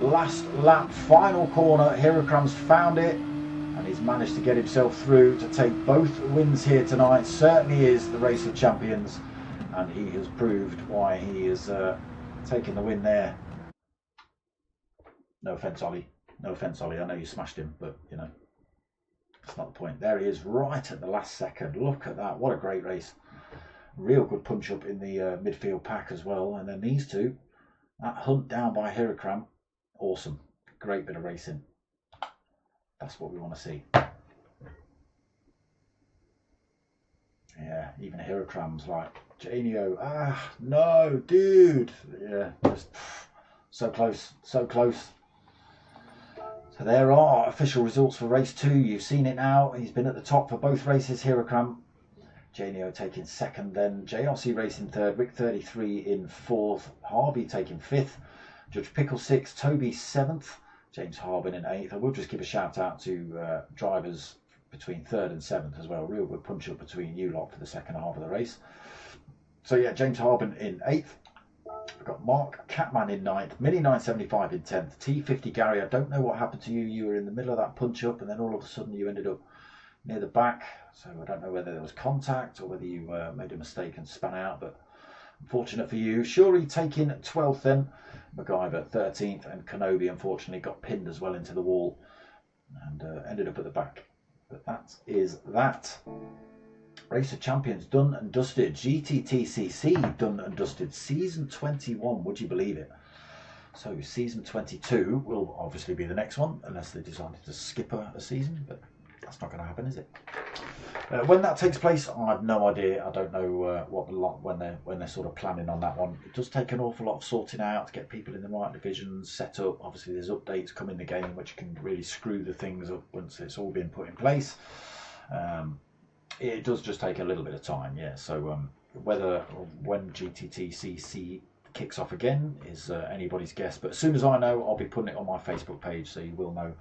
S1: Last lap, final corner, Hirakram's found it and he's managed to get himself through to take both wins here tonight. Certainly is the race of champions and he has proved why he is taking the win there. No offence, Ollie. No offence, Ollie. I know you smashed him, but you know, that's not the point. There he is right at the last second. Look at that. What a great race. Real good punch up in the midfield pack as well. And then these two, that hunt down by Hirakram. Awesome. Great bit of racing. That's what we want to see. Yeah, even Hirakram's like, Janio, no, dude. Yeah, just so close, so close. So there are official results for race 2. You've seen it now. He's been at the top for both races. Hirakram. Janio taking second, then JRC Racing third, Rick 33 in fourth, Harvey taking fifth, Judge Pickle sixth, Toby seventh, James Harben in eighth. I will just give a shout out to drivers between third and seventh as well. Real good punch up between you lot for the second half of the race. So yeah, James Harben in eighth. We've got Mark Catman in ninth, Mini 975 in 10th, T50 Gary. I don't know what happened to you. You were in the middle of that punch up and then all of a sudden you ended up near the back. So I don't know whether there was contact or whether you made a mistake and span out, but unfortunate for you. Shuri taking 12th then, MacGyver 13th, and Kenobi unfortunately got pinned as well into the wall and ended up at the back. But that is that. Race of Champions done and dusted. GTTCC done and dusted. Season 21, would you believe it? So season 22 will obviously be the next one, unless they decided to skip a season, but that's not going to happen, is it? When that takes place, I have no idea. I don't know what the lot when they're sort of planning on that one. It does take an awful lot of sorting out to get people in the right divisions set up. Obviously, there's updates come in the game which can really screw the things up once it's all been put in place. It does just take a little bit of time, yeah. So when GTTCC kicks off again is anybody's guess. But as soon as I know, I'll be putting it on my Facebook page, so you will know.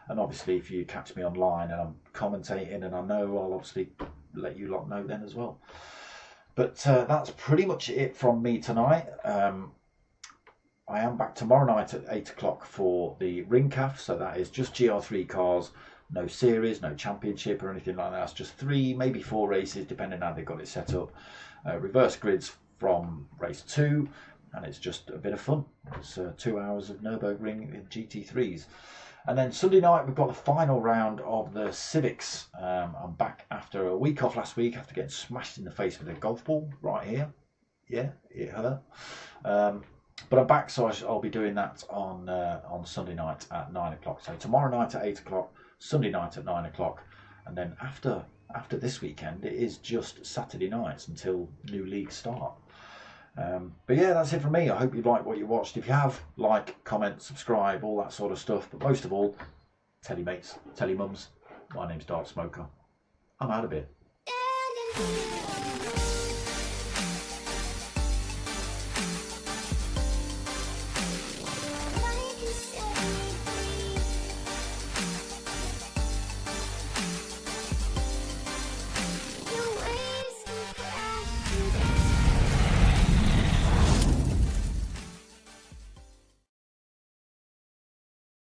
S1: And obviously, if you catch me online and I'm commentating and I know, I'll obviously let you lot know then as well. But that's pretty much it from me tonight. I am back tomorrow night at 8 o'clock for the Ringcaf, so that is just GR3 cars, no series, no championship or anything like that. It's just 3, maybe 4 races, depending on how they've got it set up. Reverse grids from race 2, and it's just a bit of fun. It's 2 hours of Nürburgring in GT3s. And then Sunday night, we've got the final round of the Civics. I'm back after a week off last week after getting smashed in the face with a golf ball right here. Yeah, it hurt. But I'm back, so I'll be doing that on Sunday night at 9 o'clock. So tomorrow night at 8 o'clock, Sunday night at 9 o'clock. And then after this weekend, it is just Saturday nights until new leagues start. But yeah, that's it from me. I hope you liked what you watched. If you have, like, comment, subscribe, all that sort of stuff. But most of all, tell your mates, tell your mums. My name's Dark Smoker. I'm out of here.